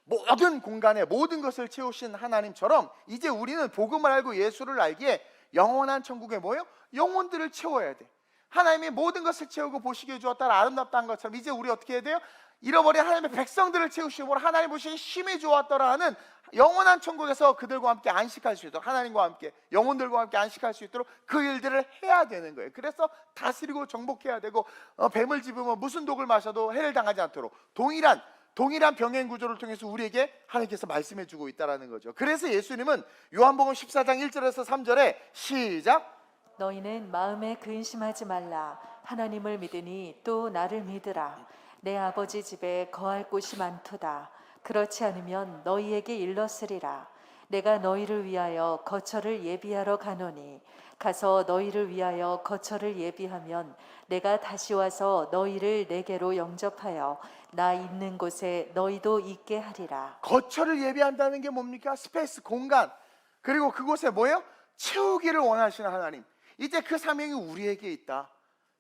S1: 모든 공간에 모든 것을 채우신 하나님처럼 이제 우리는 복음을 알고 예수를 알기에 영원한 천국에 뭐예요? 영혼들을 채워야 돼. 하나님이 모든 것을 채우고 보시기에 주었다라 아름답다는 것처럼 이제 우리 어떻게 해야 돼요? 잃어버린 하나님의 백성들을 채우시고 하나님 보시기에 심히 좋았더라 하는 영원한 천국에서 그들과 함께 안식할 수 있도록, 하나님과 함께 영혼들과 함께 안식할 수 있도록 그 일들을 해야 되는 거예요. 그래서 다스리고 정복해야 되고 뱀을 집으면 무슨 독을 마셔도 해를 당하지 않도록 동일한 병행 구조를 통해서 우리에게 하나님께서 말씀해 주고 있다는 거죠. 그래서 예수님은 요한복음 14장 1절에서 3절에 시작.
S2: 너희는 마음에 근심하지 말라. 하나님을 믿으니 또 나를 믿으라. 내 아버지 집에 거할 곳이 많도다. 그렇지 않으면 너희에게 일렀으리라. 내가 너희를 위하여 거처를 예비하러 가노니 가서 너희를 위하여 거처를 예비하면 내가 다시 와서 너희를 내게로 영접하여 나 있는 곳에 너희도 있게 하리라.
S1: 거처를 예비한다는 게 뭡니까? 스페이스, 공간. 그리고 그곳에 뭐예요? 채우기를 원하시는 하나님. 이제 그 사명이 우리에게 있다.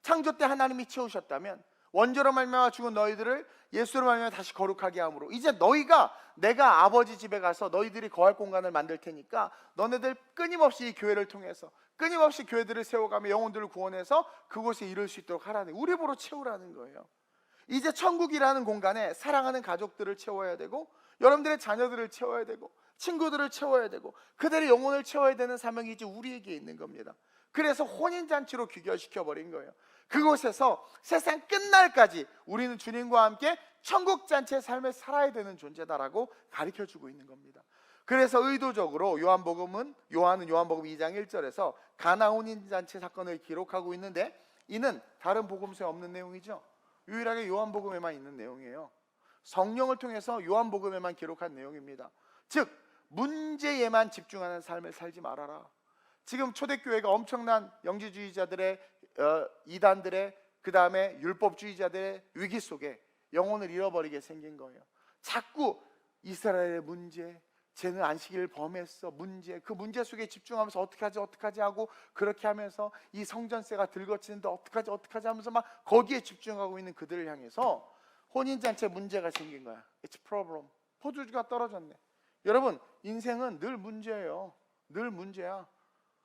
S1: 창조 때 하나님이 채우셨다면 원죄로 말미암아 죽은 너희들을 예수로 말미암아 다시 거룩하게 함으로 이제 너희가 내가 아버지 집에 가서 너희들이 거할 공간을 만들 테니까 너네들 끊임없이 이 교회를 통해서 끊임없이 교회들을 세워가며 영혼들을 구원해서 그곳에 이룰 수 있도록 하라는, 우리 보러 채우라는 거예요. 이제 천국이라는 공간에 사랑하는 가족들을 채워야 되고 여러분들의 자녀들을 채워야 되고 친구들을 채워야 되고 그들의 영혼을 채워야 되는 사명이 이제 우리에게 있는 겁니다. 그래서 혼인잔치로 귀결시켜버린 거예요. 그곳에서 세상 끝날까지 우리는 주님과 함께 천국잔치의 삶을 살아야 되는 존재다라고 가르쳐주고 있는 겁니다. 그래서 의도적으로 요한은 요한복음 2장 1절에서 가나 혼인잔치 사건을 기록하고 있는데 이는 다른 복음서에 없는 내용이죠. 유일하게 요한복음에만 있는 내용이에요. 성령을 통해서 요한복음에만 기록한 내용입니다. 즉 문제에만 집중하는 삶을 살지 말아라. 지금 초대교회가 엄청난 영지주의자들의 이단들의 그 다음에 율법주의자들의 위기 속에 영혼을 잃어버리게 생긴 거예요. 자꾸 이스라엘의 문제, 쟤는 안식일을 범했어, 문제, 그 문제 속에 집중하면서 어떡하지 하고 그렇게 하면서 이 성전세가 들거치는데 어떡하지 하면서 막 거기에 집중하고 있는 그들을 향해서 혼인잔치에 문제가 생긴 거야. It's problem. 포도주가 떨어졌네. 여러분 인생은 늘 문제예요. 늘 문제야.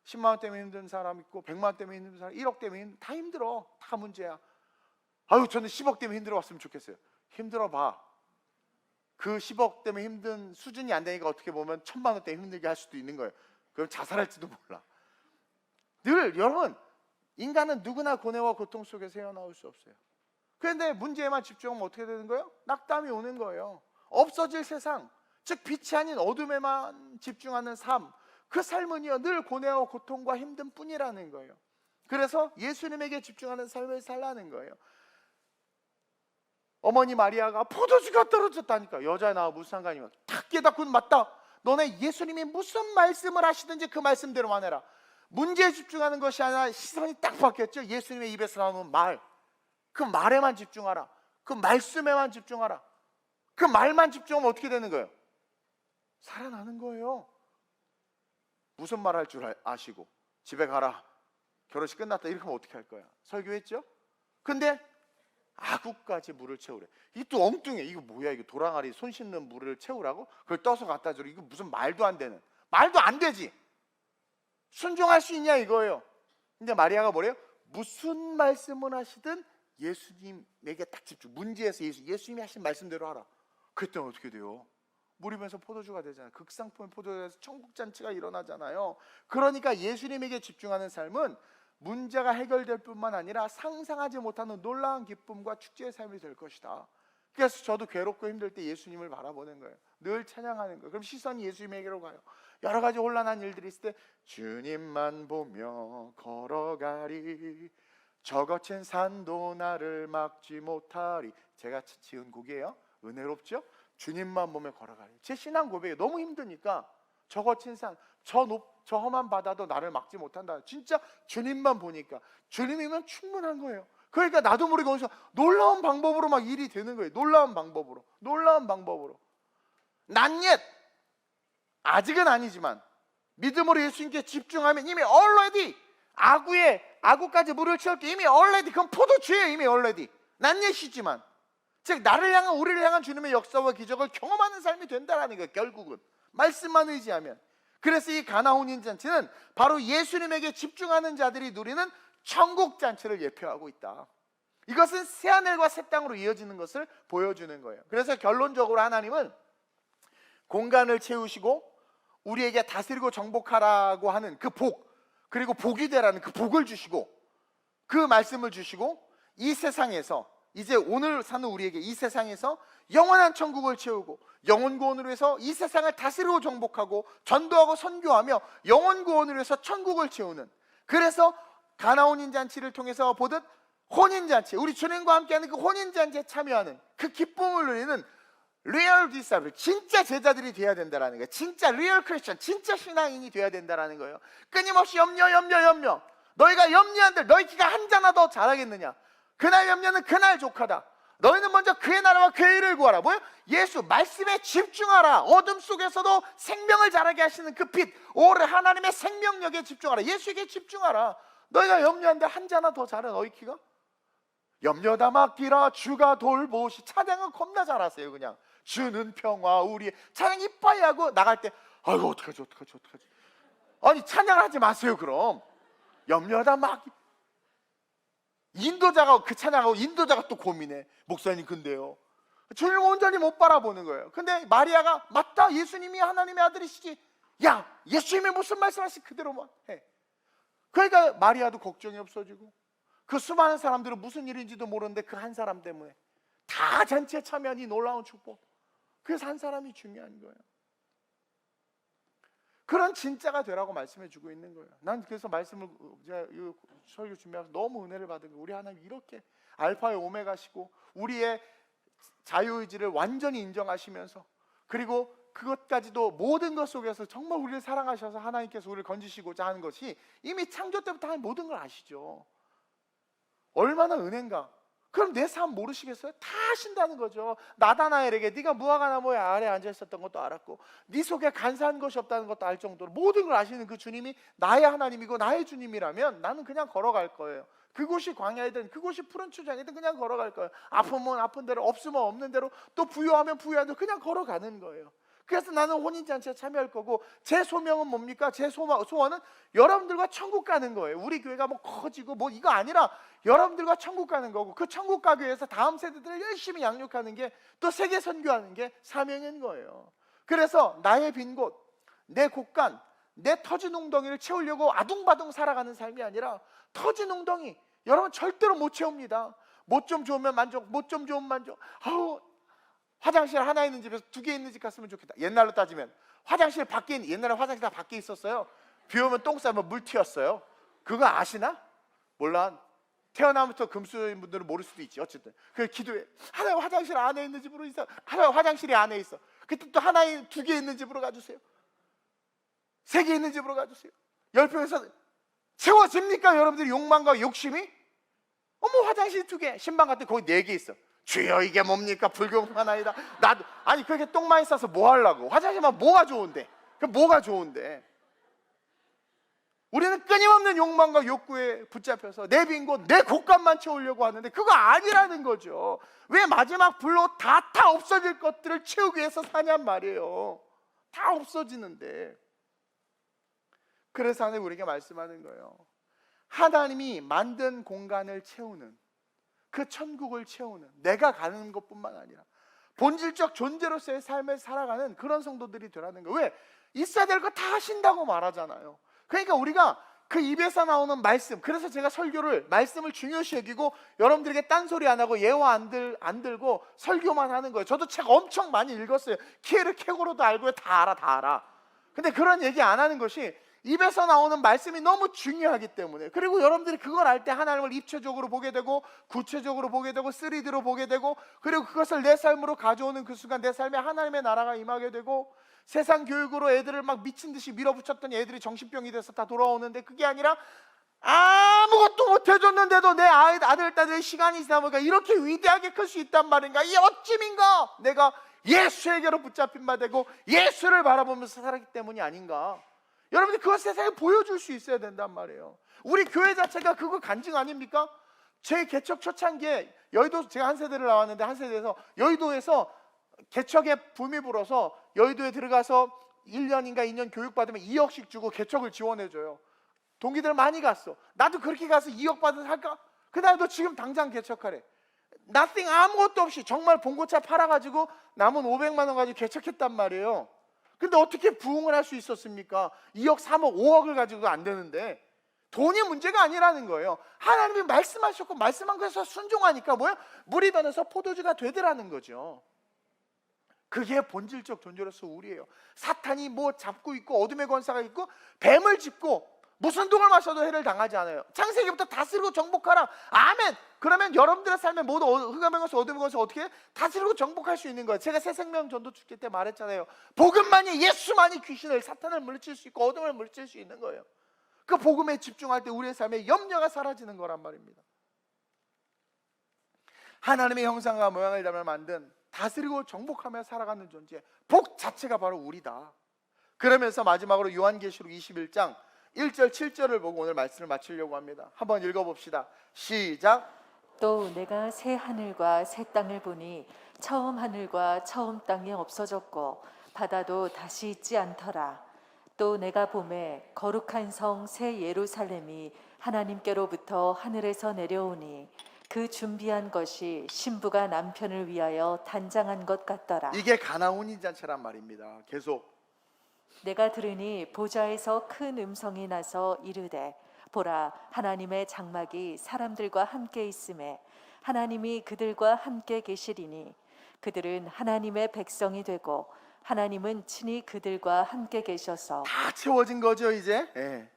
S1: 10만 원 때문에 힘든 사람 있고 100만 원 때문에 힘든 사람, 1억 때문에 다 힘들어. 다 문제야. 아유 저는 10억 때문에 힘들어 왔으면 좋겠어요. 힘들어 봐. 그 10억 때문에 힘든 수준이 안 되니까 어떻게 보면 1000만 원 때문에 힘들게 할 수도 있는 거예요. 그럼 자살할지도 몰라. 늘 여러분 인간은 누구나 고뇌와 고통 속에서 헤어나올 수 없어요. 그런데 문제에만 집중하면 어떻게 되는 거예요? 낙담이 오는 거예요. 없어질 세상, 즉 빛이 아닌 어둠에만 집중하는 삶, 그 삶은요 늘 고뇌와 고통과 힘든 뿐이라는 거예요. 그래서 예수님에게 집중하는 삶을 살라는 거예요. 어머니 마리아가 포도주가 떨어졌다니까 여자 나와 무슨 상관이야. 탁 깨닫고는 맞다. 너네 예수님이 무슨 말씀을 하시든지 그 말씀대로만 해라. 문제에 집중하는 것이 아니라 시선이 딱 바뀌었죠. 예수님의 입에서 나오는 말, 그 말에만 집중하라. 그 말씀에만 집중하라. 그 말만 집중하면 어떻게 되는 거예요? 살아나는 거예요. 무슨 말 할 줄 아시고 집에 가라, 결혼식 끝났다 이렇게 하면 어떻게 할 거야? 설교했죠? 근데 아구까지 물을 채우래. 이게 또 엉뚱해. 이거 뭐야? 이거 도랑아리 손 씻는 물을 채우라고? 그걸 떠서 갖다 주래. 이거 무슨 말도 안 되는, 말도 안 되지. 순종할 수 있냐 이거예요. 근데 마리아가 뭐래요? 무슨 말씀을 하시든 예수님에게 딱 집중. 문제에서 예수님이 하신 말씀대로 하라. 그랬더니 어떻게 돼요? 물이면서 포도주가 되잖아요. 극상품의 포도주에서 천국잔치가 일어나잖아요. 그러니까 예수님에게 집중하는 삶은 문제가 해결될 뿐만 아니라 상상하지 못하는 놀라운 기쁨과 축제의 삶이 될 것이다. 그래서 저도 괴롭고 힘들 때 예수님을 바라보는 거예요. 늘 찬양하는 거예요. 그럼 시선이 예수님에게로 가요. 여러 가지 혼란한 일들이 있을 때 주님만 보며 걸어가리, 저 거친 산도 나를 막지 못하리. 제가 지은 곡이에요. 은혜롭죠? 주님만 보며 걸어가리. 제 신앙 고백이 너무 힘드니까 저 거친 산, 저 험한 바다도 나를 막지 못한다. 진짜 주님만 보니까 주님이면 충분한 거예요. 그러니까 나도 모르게 어디서 놀라운 방법으로 막 일이 되는 거예요. 놀라운 방법으로. 난 옛, 아직은 아니지만 믿음으로 예수님께 집중하면 이미 already 아구까지 물을 채울 때 이미 already, 그건 포도주예요. 이미 already. 난 옛이지만, 즉 나를 향한, 우리를 향한 주님의 역사와 기적을 경험하는 삶이 된다라는 거예요. 결국은 말씀만 의지하면. 그래서 이 가나 혼인잔치는 바로 예수님에게 집중하는 자들이 누리는 천국잔치를 예표하고 있다. 이것은 새하늘과 새 땅으로 이어지는 것을 보여주는 거예요. 그래서 결론적으로 하나님은 공간을 채우시고 우리에게 다스리고 정복하라고 하는 그 복, 그리고 복이 되라는 그 복을 주시고 그 말씀을 주시고 이 세상에서, 이제 오늘 사는 우리에게 이 세상에서 영원한 천국을 채우고 영혼 구원을 위해서 이 세상을 다스리고 정복하고 전도하고 선교하며 영혼 구원을 위해서 천국을 채우는, 그래서 가나 혼인잔치를 통해서 보듯 혼인잔치, 우리 주님과 함께하는 그 혼인잔치에 참여하는 그 기쁨을 누리는 리얼 디사이플, 진짜 제자들이 돼야 된다는 거예요. 진짜 리얼 크리스천, 진짜 신앙인이 돼야 된다는 거예요. 끊임없이 염려. 너희가 염려한들 너희 키가 한 자나 더 잘하겠느냐. 그날 염려는 그날 족하다. 너희는 먼저 그의 나라와 그의 일을 구하라. 뭐요? 예수 말씀에 집중하라. 어둠 속에서도 생명을 자라게 하시는 그 빛, 오래 하나님의 생명력에 집중하라. 예수에게 집중하라. 너희가 염려한데 한 자나 더 잘해 너희 키가? 염려다 맡기라 주가 돌보시. 찬양은 겁나 잘하세요. 그냥 주는 평화 우리 찬양 이빠이 하고 나갈 때 아이고 어떡하지. 아니 찬양을 하지 마세요. 그럼 염려다 맡기. 인도자가 그 찬양하고 인도자가 또 고민해. 목사님 근데요 주님 온전히 못 바라보는 거예요. 근데 마리아가 맞다 예수님이 하나님의 아들이시지. 야 예수님이 무슨 말씀하시 그대로만 해. 그러니까 마리아도 걱정이 없어지고 그 수많은 사람들은 무슨 일인지도 모르는데 그 한 사람 때문에 다 잔치에 참여한 이 놀라운 축복. 그래서 한 사람이 중요한 거예요. 그런 진짜가 되라고 말씀해 주고 있는 거예요. 난 그래서 말씀을 제가 이 설교 준비하면서 너무 은혜를 받은 거예요. 우리 하나님 이렇게 알파의 오메가시고 우리의 자유의지를 완전히 인정하시면서 그리고 그것까지도 모든 것 속에서 정말 우리를 사랑하셔서 하나님께서 우리를 건지시고자 하는 것이 이미 창조 때부터 하는 모든 걸 아시죠. 얼마나 은혜인가. 그럼 내 삶 모르시겠어요? 다 아신다는 거죠. 나다나엘에게 네가 무화과나무의 아래에 앉아 있었던 것도 알았고 네 속에 간사한 것이 없다는 것도 알 정도로 모든 걸 아시는 그 주님이 나의 하나님이고 나의 주님이라면 나는 그냥 걸어갈 거예요. 그곳이 광야이든 그곳이 푸른 초장이든 그냥 걸어갈 거예요. 아프면 아픈 대로 없으면 없는 대로 또 부유하면 부유한 대로 그냥 걸어가는 거예요. 그래서 나는 혼인잔치에 참여할 거고 제 소명은 뭡니까? 제 소원은 여러분들과 천국 가는 거예요. 우리 교회가 뭐 커지고 뭐 이거 아니라 여러분들과 천국 가는 거고 그 천국 가기 위해서 다음 세대들을 열심히 양육하는 게 또 세계 선교하는 게 사명인 거예요. 그래서 나의 빈 곳, 내 곳간, 내 터진 웅덩이를 채우려고 아둥바둥 살아가는 삶이 아니라 터진 웅덩이 여러분 절대로 못 채웁니다. 못 좀 좋으면 만족, 못 좀 좋으면 만족. 아우 화장실 하나 있는 집에서 두 개 있는 집 갔으면 좋겠다. 옛날로 따지면 화장실 밖에 옛날에 화장실 다 밖에 있었어요. 비 오면 똥 싸면 물 튀었어요. 그거 아시나? 몰라. 태어나면서 금수저인 분들은 모를 수도 있지. 어쨌든 그 기도해. 하나 화장실 안에 있는 집으로 이사. 하나 화장실이 안에 있어. 그때 또 하나 두 개 있는 집으로 가주세요. 세 개 있는 집으로 가주세요. 10평에서 채워집니까? 여러분들이 욕망과 욕심이? 어머 화장실 2개, 신방 갔더니 거기 4개 있어. 주여 이게 뭡니까? 불교만 아니다. 나도 아니 그렇게 똥 많이 싸서 뭐 하려고? 화장실만 뭐가 좋은데? 그 뭐가 좋은데? 우리는 끊임없는 욕망과 욕구에 붙잡혀서 내 빈 곳, 내 곳간만 채우려고 하는데 그거 아니라는 거죠. 왜 마지막 불로 다 없어질 것들을 채우기 위해서 사냔 말이에요. 다 없어지는데. 그래서 하나님 우리에게 말씀하는 거예요. 하나님이 만든 공간을 채우는 그 천국을 채우는 내가 가는 것뿐만 아니라 본질적 존재로서의 삶을 살아가는 그런 성도들이 되라는 거예요. 왜? 있어야 될 거 다 하신다고 말하잖아요. 그러니까 우리가 그 입에서 나오는 말씀, 그래서 제가 설교를 말씀을 중요시 여기고 여러분들에게 딴소리 안 하고 예화 안 들고 설교만 하는 거예요. 저도 책 엄청 많이 읽었어요. 키에르 케고로도 알고요. 다 알아. 근데 그런 얘기 안 하는 것이 입에서 나오는 말씀이 너무 중요하기 때문에. 그리고 여러분들이 그걸 알 때 하나님을 입체적으로 보게 되고 구체적으로 보게 되고 3D로 보게 되고 그리고 그것을 내 삶으로 가져오는 그 순간 내 삶에 하나님의 나라가 임하게 되고 세상 교육으로 애들을 막 미친 듯이 밀어붙였더니 애들이 정신병이 돼서 다 돌아오는데 그게 아니라 아무것도 못 해줬는데도 내 아들, 딸의 시간이 지나 보니까 이렇게 위대하게 클 수 있단 말인가? 이 어찌민가? 내가 예수에게로 붙잡힌 바 되고 예수를 바라보면서 살았기 때문이 아닌가? 여러분들 그것 세상에 보여줄 수 있어야 된단 말이에요. 우리 교회 자체가 그거 간증 아닙니까? 제 개척 초창기에 여의도, 제가 한 세대를 나왔는데 한 세대에서 여의도에서 개척에 붐이 불어서 여의도에 들어가서 1년인가 2년 교육받으면 2억씩 주고 개척을 지원해줘요. 동기들 많이 갔어. 나도 그렇게 가서 2억 받아서 할까? 그날 너 지금 당장 개척하래. nothing, 아무것도 없이 정말 봉고차 팔아가지고 남은 500만 원 가지고 개척했단 말이에요. 근데 어떻게 부흥을 할 수 있었습니까? 2억, 3억, 5억을 가지고도 안 되는데. 돈이 문제가 아니라는 거예요. 하나님이 말씀하셨고 말씀한 것에서 순종하니까 뭐야? 물이 변해서 포도주가 되더라는 거죠. 그게 본질적 존재로서 우리예요. 사탄이 뭐 잡고 있고 어둠의 권사가 있고 뱀을 짚고 무슨 독을 마셔도 해를 당하지 않아요. 창세기부터 다스리고 정복하라. 아멘. 그러면 여러분들의 삶에 모두 흑암의 것을 어둠의 것을 어떻게 다스리고 정복할 수 있는 거예요. 제가 새생명 전도 축제 때 말했잖아요. 복음만이, 예수만이 귀신을, 사탄을 물리칠 수 있고 어둠을 물리칠 수 있는 거예요. 그 복음에 집중할 때 우리의 삶에 염려가 사라지는 거란 말입니다. 하나님의 형상과 모양을 담아 만든 다스리고 정복하며 살아가는 존재, 복 자체가 바로 우리다. 그러면서 마지막으로 요한계시록 21장 1절 7절을 보고 오늘 말씀을 마치려고 합니다. 한번 읽어봅시다. 시작.
S2: 또 내가 새 하늘과 새 땅을 보니 처음 하늘과 처음 땅이 없어졌고 바다도 다시 있지 않더라. 또 내가 보매 거룩한 성 새 예루살렘이 하나님께로부터 하늘에서 내려오니 그 준비한 것이 신부가 남편을 위하여 단장한 것 같더라.
S1: 이게 가나운인 잔치란 말입니다. 계속.
S2: 내가 들으니 보좌에서 큰 음성이 나서 이르되 보라, 하나님의 장막이 사람들과 함께 있음에 하나님이 그들과 함께 계시리니 그들은 하나님의 백성이 되고 하나님은 친히 그들과 함께 계셔서
S1: 다 채워진 거죠 이제. 네.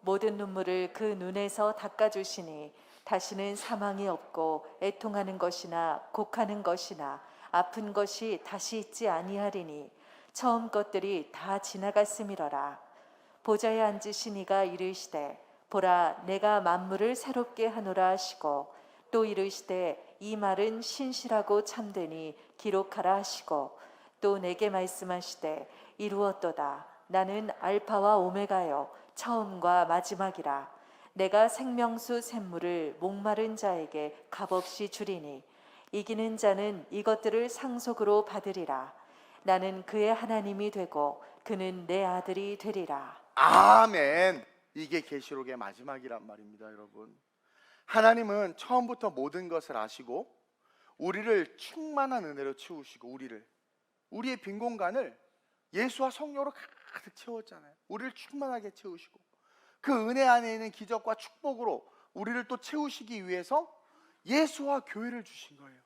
S2: 모든 눈물을 그 눈에서 닦아주시니 다시는 사망이 없고 애통하는 것이나 곡하는 것이나 아픈 것이 다시 있지 아니하리니 처음 것들이 다 지나갔음이러라. 보좌에 앉으신 이가 이르시되 보라, 내가 만물을 새롭게 하노라 하시고 또 이르시되 이 말은 신실하고 참되니 기록하라 하시고 또 내게 말씀하시되 이루었도다. 나는 알파와 오메가요 처음과 마지막이라. 내가 생명수 샘물을 목마른 자에게 값없이 주리니 이기는 자는 이것들을 상속으로 받으리라. 나는 그의 하나님이 되고 그는 내 아들이 되리라.
S1: 아멘. 이게 계시록의 마지막이란 말입니다, 여러분. 하나님은 처음부터 모든 것을 아시고 우리를 충만한 은혜로 채우시고 우리의 빈 공간을 예수와 성령으로 가득 채웠잖아요. 우리를 충만하게 채우시고 그 은혜 안에 있는 기적과 축복으로 우리를 또 채우시기 위해서 예수와 교회를 주신 거예요.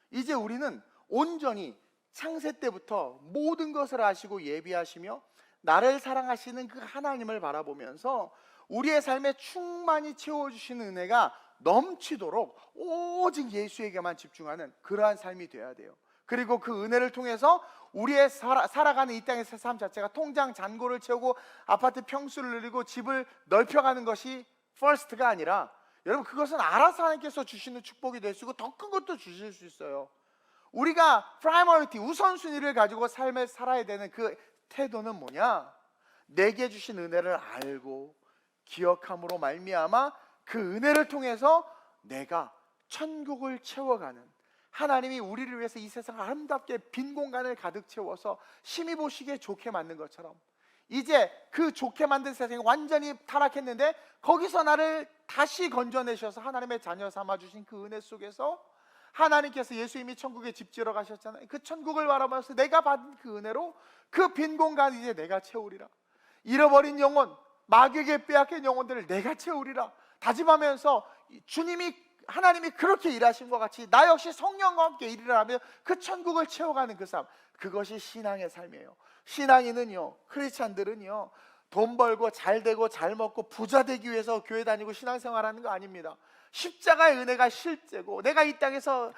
S1: 이제 우리는 온전히 창세 때부터 모든 것을 아시고 예비하시며 나를 사랑하시는 그 하나님을 바라보면서 우리의 삶에 충만히 채워주시는 은혜가 넘치도록 오직 예수에게만 집중하는 그러한 삶이 되어야 돼요. 그리고 그 은혜를 통해서 우리의 살아가는 이 땅의 삶 자체가 통장 잔고를 채우고 아파트 평수를 늘리고 집을 넓혀가는 것이 first가 아니라, 여러분, 그것은 알아서 하나님께서 주시는 축복이 될 수 있고 더 큰 것도 주실 수 있어요. 우리가 프라이머리티, 우선순위를 가지고 삶을 살아야 되는 그 태도는 뭐냐? 내게 주신 은혜를 알고 기억함으로 말미암아 그 은혜를 통해서 내가 천국을 채워가는, 하나님이 우리를 위해서 이 세상을 아름답게 빈 공간을 가득 채워서 심히 보시기에 좋게 만든 것처럼, 이제 그 좋게 만든 세상이 완전히 타락했는데 거기서 나를 다시 건져내셔서 하나님의 자녀 삼아주신 그 은혜 속에서 하나님께서 예수님이 천국에 집 지으러 가셨잖아요. 그 천국을 바라보면서 내가 받은 그 은혜로 그 빈 공간 이제 내가 채우리라. 잃어버린 영혼, 마귀에게 빼앗긴 영혼들을 내가 채우리라 다짐하면서 주님이, 하나님이 그렇게 일하신 것 같이 나 역시 성령과 함께 일을 하며 그 천국을 채워가는 그 삶, 그것이 신앙의 삶이에요. 신앙인은요, 크리스찬들은요, 돈 벌고 잘 되고 잘 먹고 부자 되기 위해서 교회 다니고 신앙생활하는 거 아닙니다. 십자가의 은혜가 실제고 내가 이 땅에서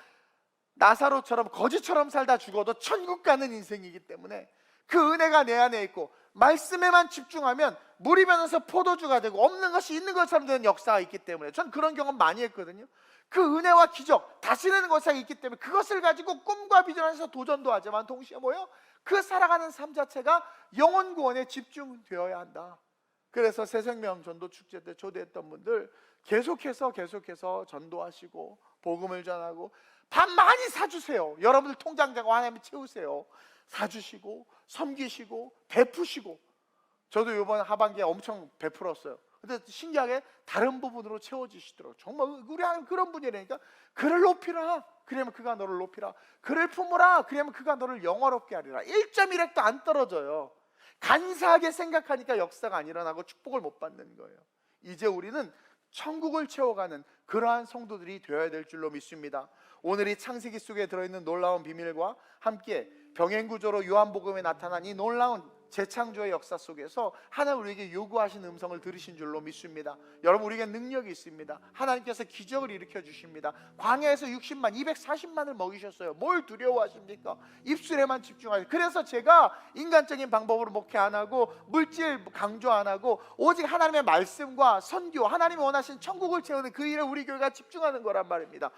S1: 나사로처럼 거지처럼 살다 죽어도 천국 가는 인생이기 때문에 그 은혜가 내 안에 있고 말씀에만 집중하면 물이 변해서 포도주가 되고 없는 것이 있는 것처럼 되는 역사가 있기 때문에, 전 그런 경험 많이 했거든요. 그 은혜와 기적, 다스리는 것이 있기 때문에 그것을 가지고 꿈과 비전에서 도전도 하지만 동시에 뭐요? 그 살아가는 삶 자체가 영혼 구원에 집중되어야 한다. 그래서 새생명 전도 축제 때 초대했던 분들 계속해서 전도하시고 복음을 전하고 밥 많이 사주세요. 여러분들 통장장과 하나님 채우세요. 사주시고 섬기시고 베푸시고, 저도 이번 하반기에 엄청 베풀었어요. 근데 신기하게 다른 부분으로 채워주시더라고요. 정말 우리 하나님 그런 분이라니까. 그를 높이라, 그러면 그가 너를 높이라. 그를 품으라, 그러면 그가 너를 영화롭게 하리라. 1.1핵도 안 떨어져요. 간사하게 생각하니까 역사가 안 일어나고 축복을 못 받는 거예요. 이제 우리는 천국을 채워가는 그러한 성도들이 되어야 될 줄로 믿습니다. 오늘 이 창세기 속에 들어있는 놀라운 비밀과 함께 병행구조로 요한복음에 나타난 이 놀라운 재창조의 역사 속에서 하나님 우리에게 요구하신 음성을 들으신 줄로 믿습니다. 여러분, 우리에게 능력이 있습니다. 하나님께서 기적을 일으켜 주십니다. 광야에서 60만 240만을 먹이셨어요. 뭘 두려워하십니까? 입술에만 집중하세요. 그래서 제가 인간적인 방법으로 목회 안 하고 물질 강조 안 하고 오직 하나님의 말씀과 선교, 하나님이 원하신 천국을 채우는 그 일에 우리 교회가 집중하는 거란 말입니다.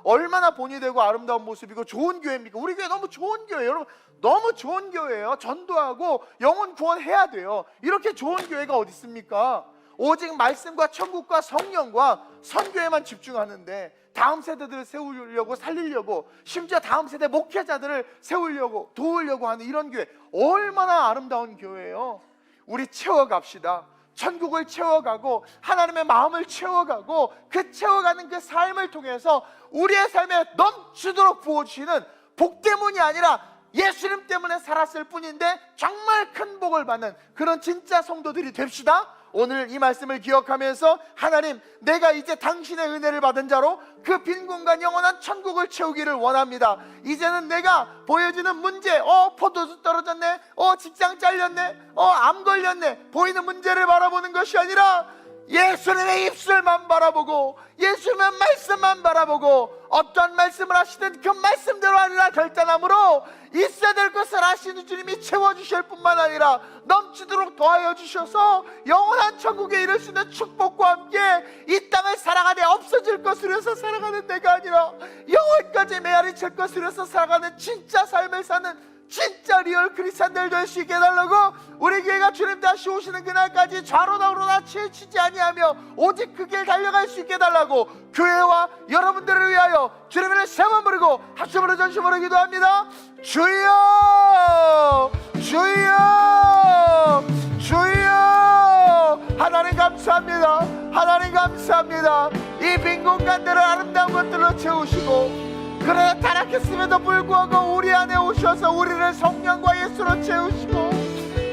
S1: 얼마나 본이 되고 아름다운 모습이고 좋은 교회입니까? 우리 교회 너무 좋은 교회예요. 여러분, 너무 좋은 교회예요. 전도하고 영혼 구원해야 돼요. 이렇게 좋은 교회가 어디 있습니까? 오직 말씀과 천국과 성령과 선교에만 집중하는데 다음 세대들을 세우려고, 살리려고, 심지어 다음 세대 목회자들을 세우려고, 도우려고 하는 이런 교회, 얼마나 아름다운 교회예요. 우리 채워갑시다. 천국을 채워가고 하나님의 마음을 채워가고 그 채워가는 그 삶을 통해서 우리의 삶에 넘치도록 부어주시는 복 때문이 아니라 예수님 때문에 살았을 뿐인데 정말 큰 복을 받는 그런 진짜 성도들이 됩시다. 오늘 이 말씀을 기억하면서 하나님, 내가 이제 당신의 은혜를 받은 자로 그 빈 공간 영원한 천국을 채우기를 원합니다. 이제는 내가 보여지는 문제, 포도주 떨어졌네, 직장 잘렸네, 암 걸렸네, 보이는 문제를 바라보는 것이 아니라 예수님의 입술만 바라보고 예수님의 말씀만 바라보고 어떤 말씀을 하시든 그 말씀대로 하리라 결단함으로 있어야 될 것을 하시는 주님이 채워주실 뿐만 아니라 넘치도록 더하여 주셔서 영원한 천국에 이를 수 있는 축복과 함께 이 땅을 살아가되 없어질 것을 위해서 살아가는 내가 아니라 영원까지 메아리 칠 것을 위해서 살아가는 진짜 삶을 사는 진짜 리얼 크리스찬들 될 수 있게 해달라고, 우리 교회가 주님 다시 오시는 그날까지 좌로나우로나 치지 아니하며 오직 그 길 달려갈 수 있게 해달라고 교회와 여러분들을 위하여 주님을 세 번 부르고 합심으로 전심으로 기도합니다. 주여, 주여, 주여. 하나님 감사합니다. 하나님 감사합니다. 이 빈 공간들을 아름다운 것들로 채우시고, 그러나 타락했음에도 불구하고 우리 안에 오셔서 우리를 성령과 예수로 채우시고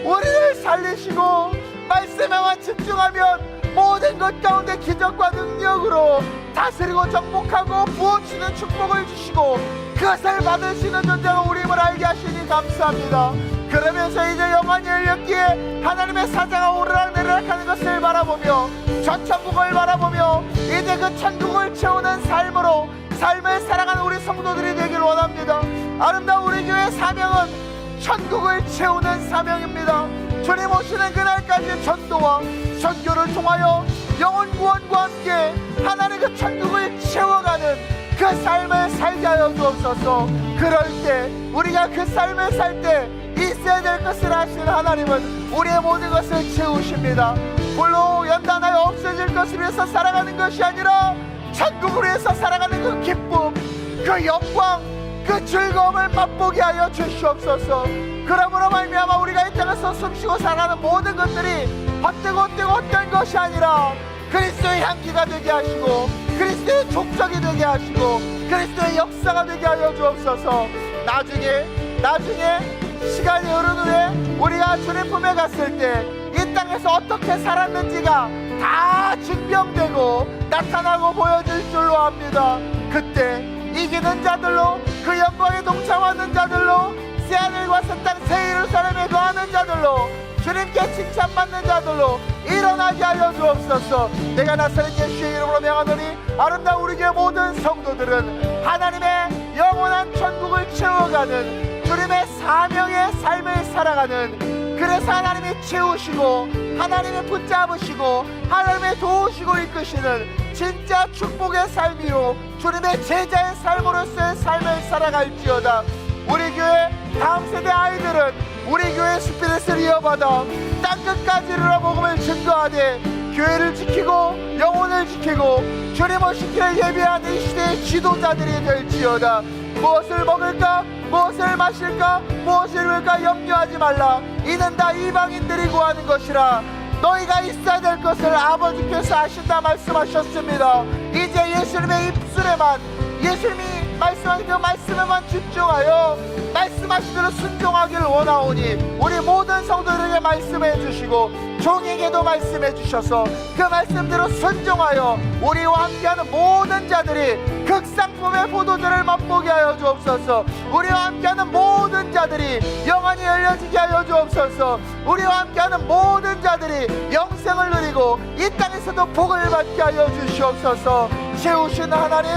S1: 우리를 살리시고 말씀에만 집중하면 모든 것 가운데 기적과 능력으로 다스리고 정복하고 부어주시는 축복을 주시고 그것을 받을 수 있는 존재로 우리를 알게 하시니 감사합니다. 그러면서 이제 영원히 열렸기에 하나님의 사자가 오르락내리락 하는 것을 바라보며 저 천국을 바라보며 이제 그 천국을 채우는 삶을 살아가는 우리 성도들이 되길 원합니다. 아름다운 우리 교회의 사명은 천국을 채우는 사명입니다. 주님 오시는 그날까지 전도와 선교를 통하여 영혼 구원과 함께 하나님의 그 천국을 채워가는 그 삶을 살게 하여 주옵소서. 그럴 때 우리가 그 삶을 살 때 있어야 될 것을 아시는 하나님은 우리의 모든 것을 채우십니다. 홀로 연단하여 없어질 것을 위해서 살아가는 것이 아니라 천국을 위해서 살아가는 그 기쁨, 그 영광, 그 즐거움을 맛보게 하여 주시옵소서. 그러므로 말미암아 우리가 이 땅에서 숨쉬고 살아가는 모든 것들이 헛되고 것이 아니라 그리스도의 향기가 되게 하시고 그리스도의 족적이 되게 하시고 그리스도의 역사가 되게 하여 주옵소서. 나중에 시간이 흐른 후에 우리가 주님 품에 갔을 때 이 땅에서 어떻게 살았는지가 다 증명되고 나타나고 보여질 줄로 압니다. 그때 이기는 자들로, 그 영광에 동참하는 자들로, 새하늘과 새 땅 새 예루살렘에 거하는 자들로, 주님께 칭찬받는 자들로 일어나게 하여 주옵소서. 내가 나사렛 예수의 이름으로 명하노니 아름다운 우리 교회 모든 성도들은 하나님의 영원한 천국을 채워가는 주님의 사명의 삶을 살아가는, 그래서 하나님이 채우시고 하나님이 붙잡으시고 하나님이 도우시고 이끄시는 진짜 축복의 삶이요 주님의 제자의 삶으로서의 삶을 살아갈지어다. 우리 교회 다음 세대 아이들은 우리 교회 스피릿을 이어받아 땅끝까지 이르러 복음을 증거하되 교회를 지키고 영혼을 지키고 주님 오시기를 예비하는 이 시대의 지도자들이 될지어다. 무엇을 먹을까, 무엇을 마실까, 무엇을 입을까 염려하지 말라. 이는 다 이방인들이 구하는 것이라. 너희가 있어야 될 것을 아버지께서 아신다 말씀하셨습니다. 이제 예수님의 입술에만, 예수님이 말씀하신 그 말씀에만 집중하여 말씀하신 대로 순종하기를 원하오니 우리 모든 성도들에게 말씀해 주시고 종에게도 말씀해 주셔서 그 말씀대로 순종하여 우리와 함께하는 모든 자들이 극상품의 포도주를 맛보게 하여 주옵소서. 우리와 함께하는 모든 자들이 영안이 열려지게 하여 주옵소서. 우리와 함께하는 모든 자들이 영생을 누리고 이 땅에서도 복을 받게 하여 주시옵소서. 채우신 하나님,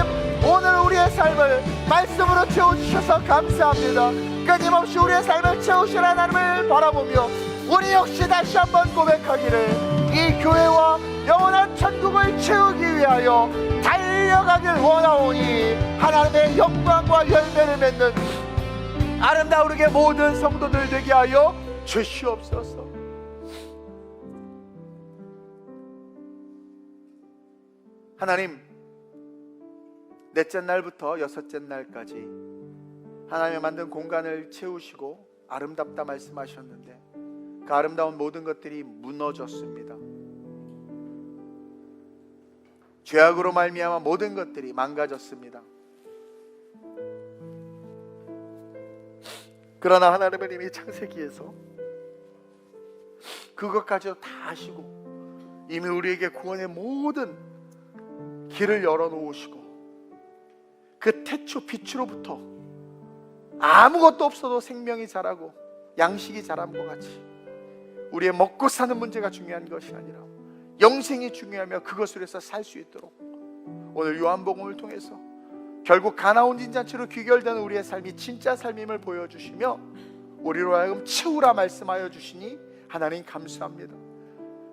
S1: 오늘 우리의 삶을 말씀으로 채워주셔서 감사합니다. 끊임없이 우리의 삶을 채우신 하나님을 바라보며 우리 역시 다시 한번 고백하기를, 이 교회와 영원한 천국을 채우기 위하여 달려가길 원하오니 하나님의 영광과 열매를 맺는 아름다우게 모든 성도들 되게 하여 주시옵소서. 하나님, 넷째 날부터 여섯째 날까지 하나님이 만든 공간을 채우시고 아름답다 말씀하셨는데 그 아름다운 모든 것들이 무너졌습니다. 죄악으로 말미암아 모든 것들이 망가졌습니다. 그러나 하나님은 이미 창세기에서 그것까지도 다 아시고 이미 우리에게 구원의 모든 길을 열어놓으시고 그 태초 빛으로부터 아무것도 없어도 생명이 자라고 양식이 자란 것 같이 우리의 먹고 사는 문제가 중요한 것이 아니라 영생이 중요하며 그것을 위해서 살 수 있도록 오늘 요한복음을 통해서 결국 가나온 진잔치로 귀결되는 우리의 삶이 진짜 삶임을 보여주시며 우리로 하여금 채우라 말씀하여 주시니 하나님 감사합니다.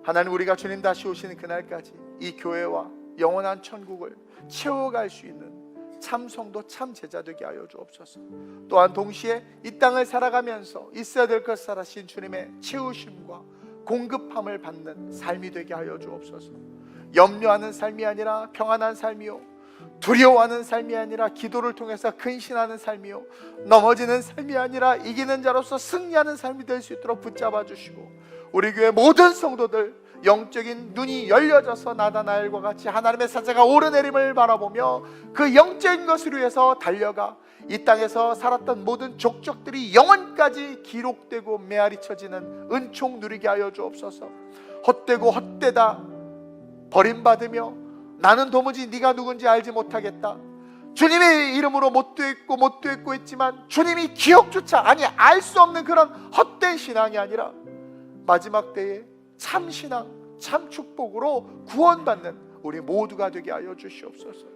S1: 하나님, 우리가 주님 다시 오시는 그날까지 이 교회와 영원한 천국을 채워갈 수 있는 참 성도 참 제자 되게 하여 주옵소서. 또한 동시에 이 땅을 살아가면서 있어야 될 것 살아신 주님의 채우심과 공급함을 받는 삶이 되게 하여 주옵소서. 염려하는 삶이 아니라 평안한 삶이요, 두려워하는 삶이 아니라 기도를 통해서 근신하는 삶이요, 넘어지는 삶이 아니라 이기는 자로서 승리하는 삶이 될 수 있도록 붙잡아 주시고 우리 교회 모든 성도들 영적인 눈이 열려져서 나다나엘과 같이 하나님의 사자가 오르내림을 바라보며 그 영적인 것을 위해서 달려가 이 땅에서 살았던 모든 족적들이 영원까지 기록되고 메아리쳐지는 은총 누리게 하여 주옵소서. 헛되고 헛되다 버림받으며 나는 도무지 네가 누군지 알지 못하겠다, 주님의 이름으로 못되었고 했지만 주님이 기억조차 아니 알 수 없는 그런 헛된 신앙이 아니라 마지막 때에 참 신앙, 참 축복으로 구원받는 우리 모두가 되게 하여 주시옵소서.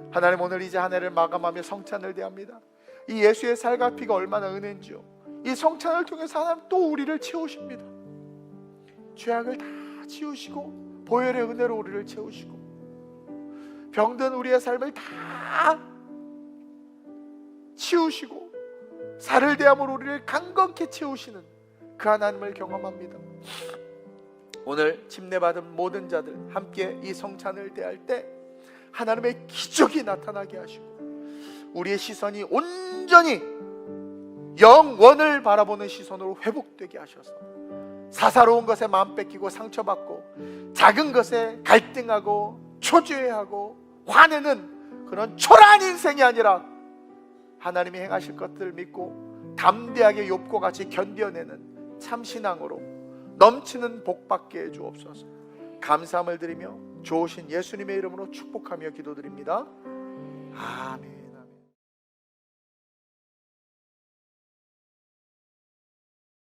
S1: 하나님, 오늘 이제 한 해를 마감하며 성찬을 대합니다. 이 예수의 살과 피가 얼마나 은혜인지요. 이 성찬을 통해서 하나님 또 우리를 채우십니다. 죄악을 다 치우시고 보혈의 은혜로 우리를 채우시고 병든 우리의 삶을 다 치우시고 살을 대함으로 우리를 강건케 채우시는 그 하나님을 경험합니다. 오늘 침례받은 모든 자들 함께 이 성찬을 대할 때 하나님의 기적이 나타나게 하시고 우리의 시선이 온전히 영원을 바라보는 시선으로 회복되게 하셔서 사사로운 것에 마음 뺏기고 상처받고 작은 것에 갈등하고 초조해하고 화내는 그런 초라한 인생이 아니라 하나님이 행하실 것들을 믿고 담대하게 욥과 같이 견뎌내는 참신앙으로 넘치는 복 받게 해 주옵소서. 감사함을 드리며 좋으신 예수님의 이름으로 축복하며 기도드립니다. 아멘.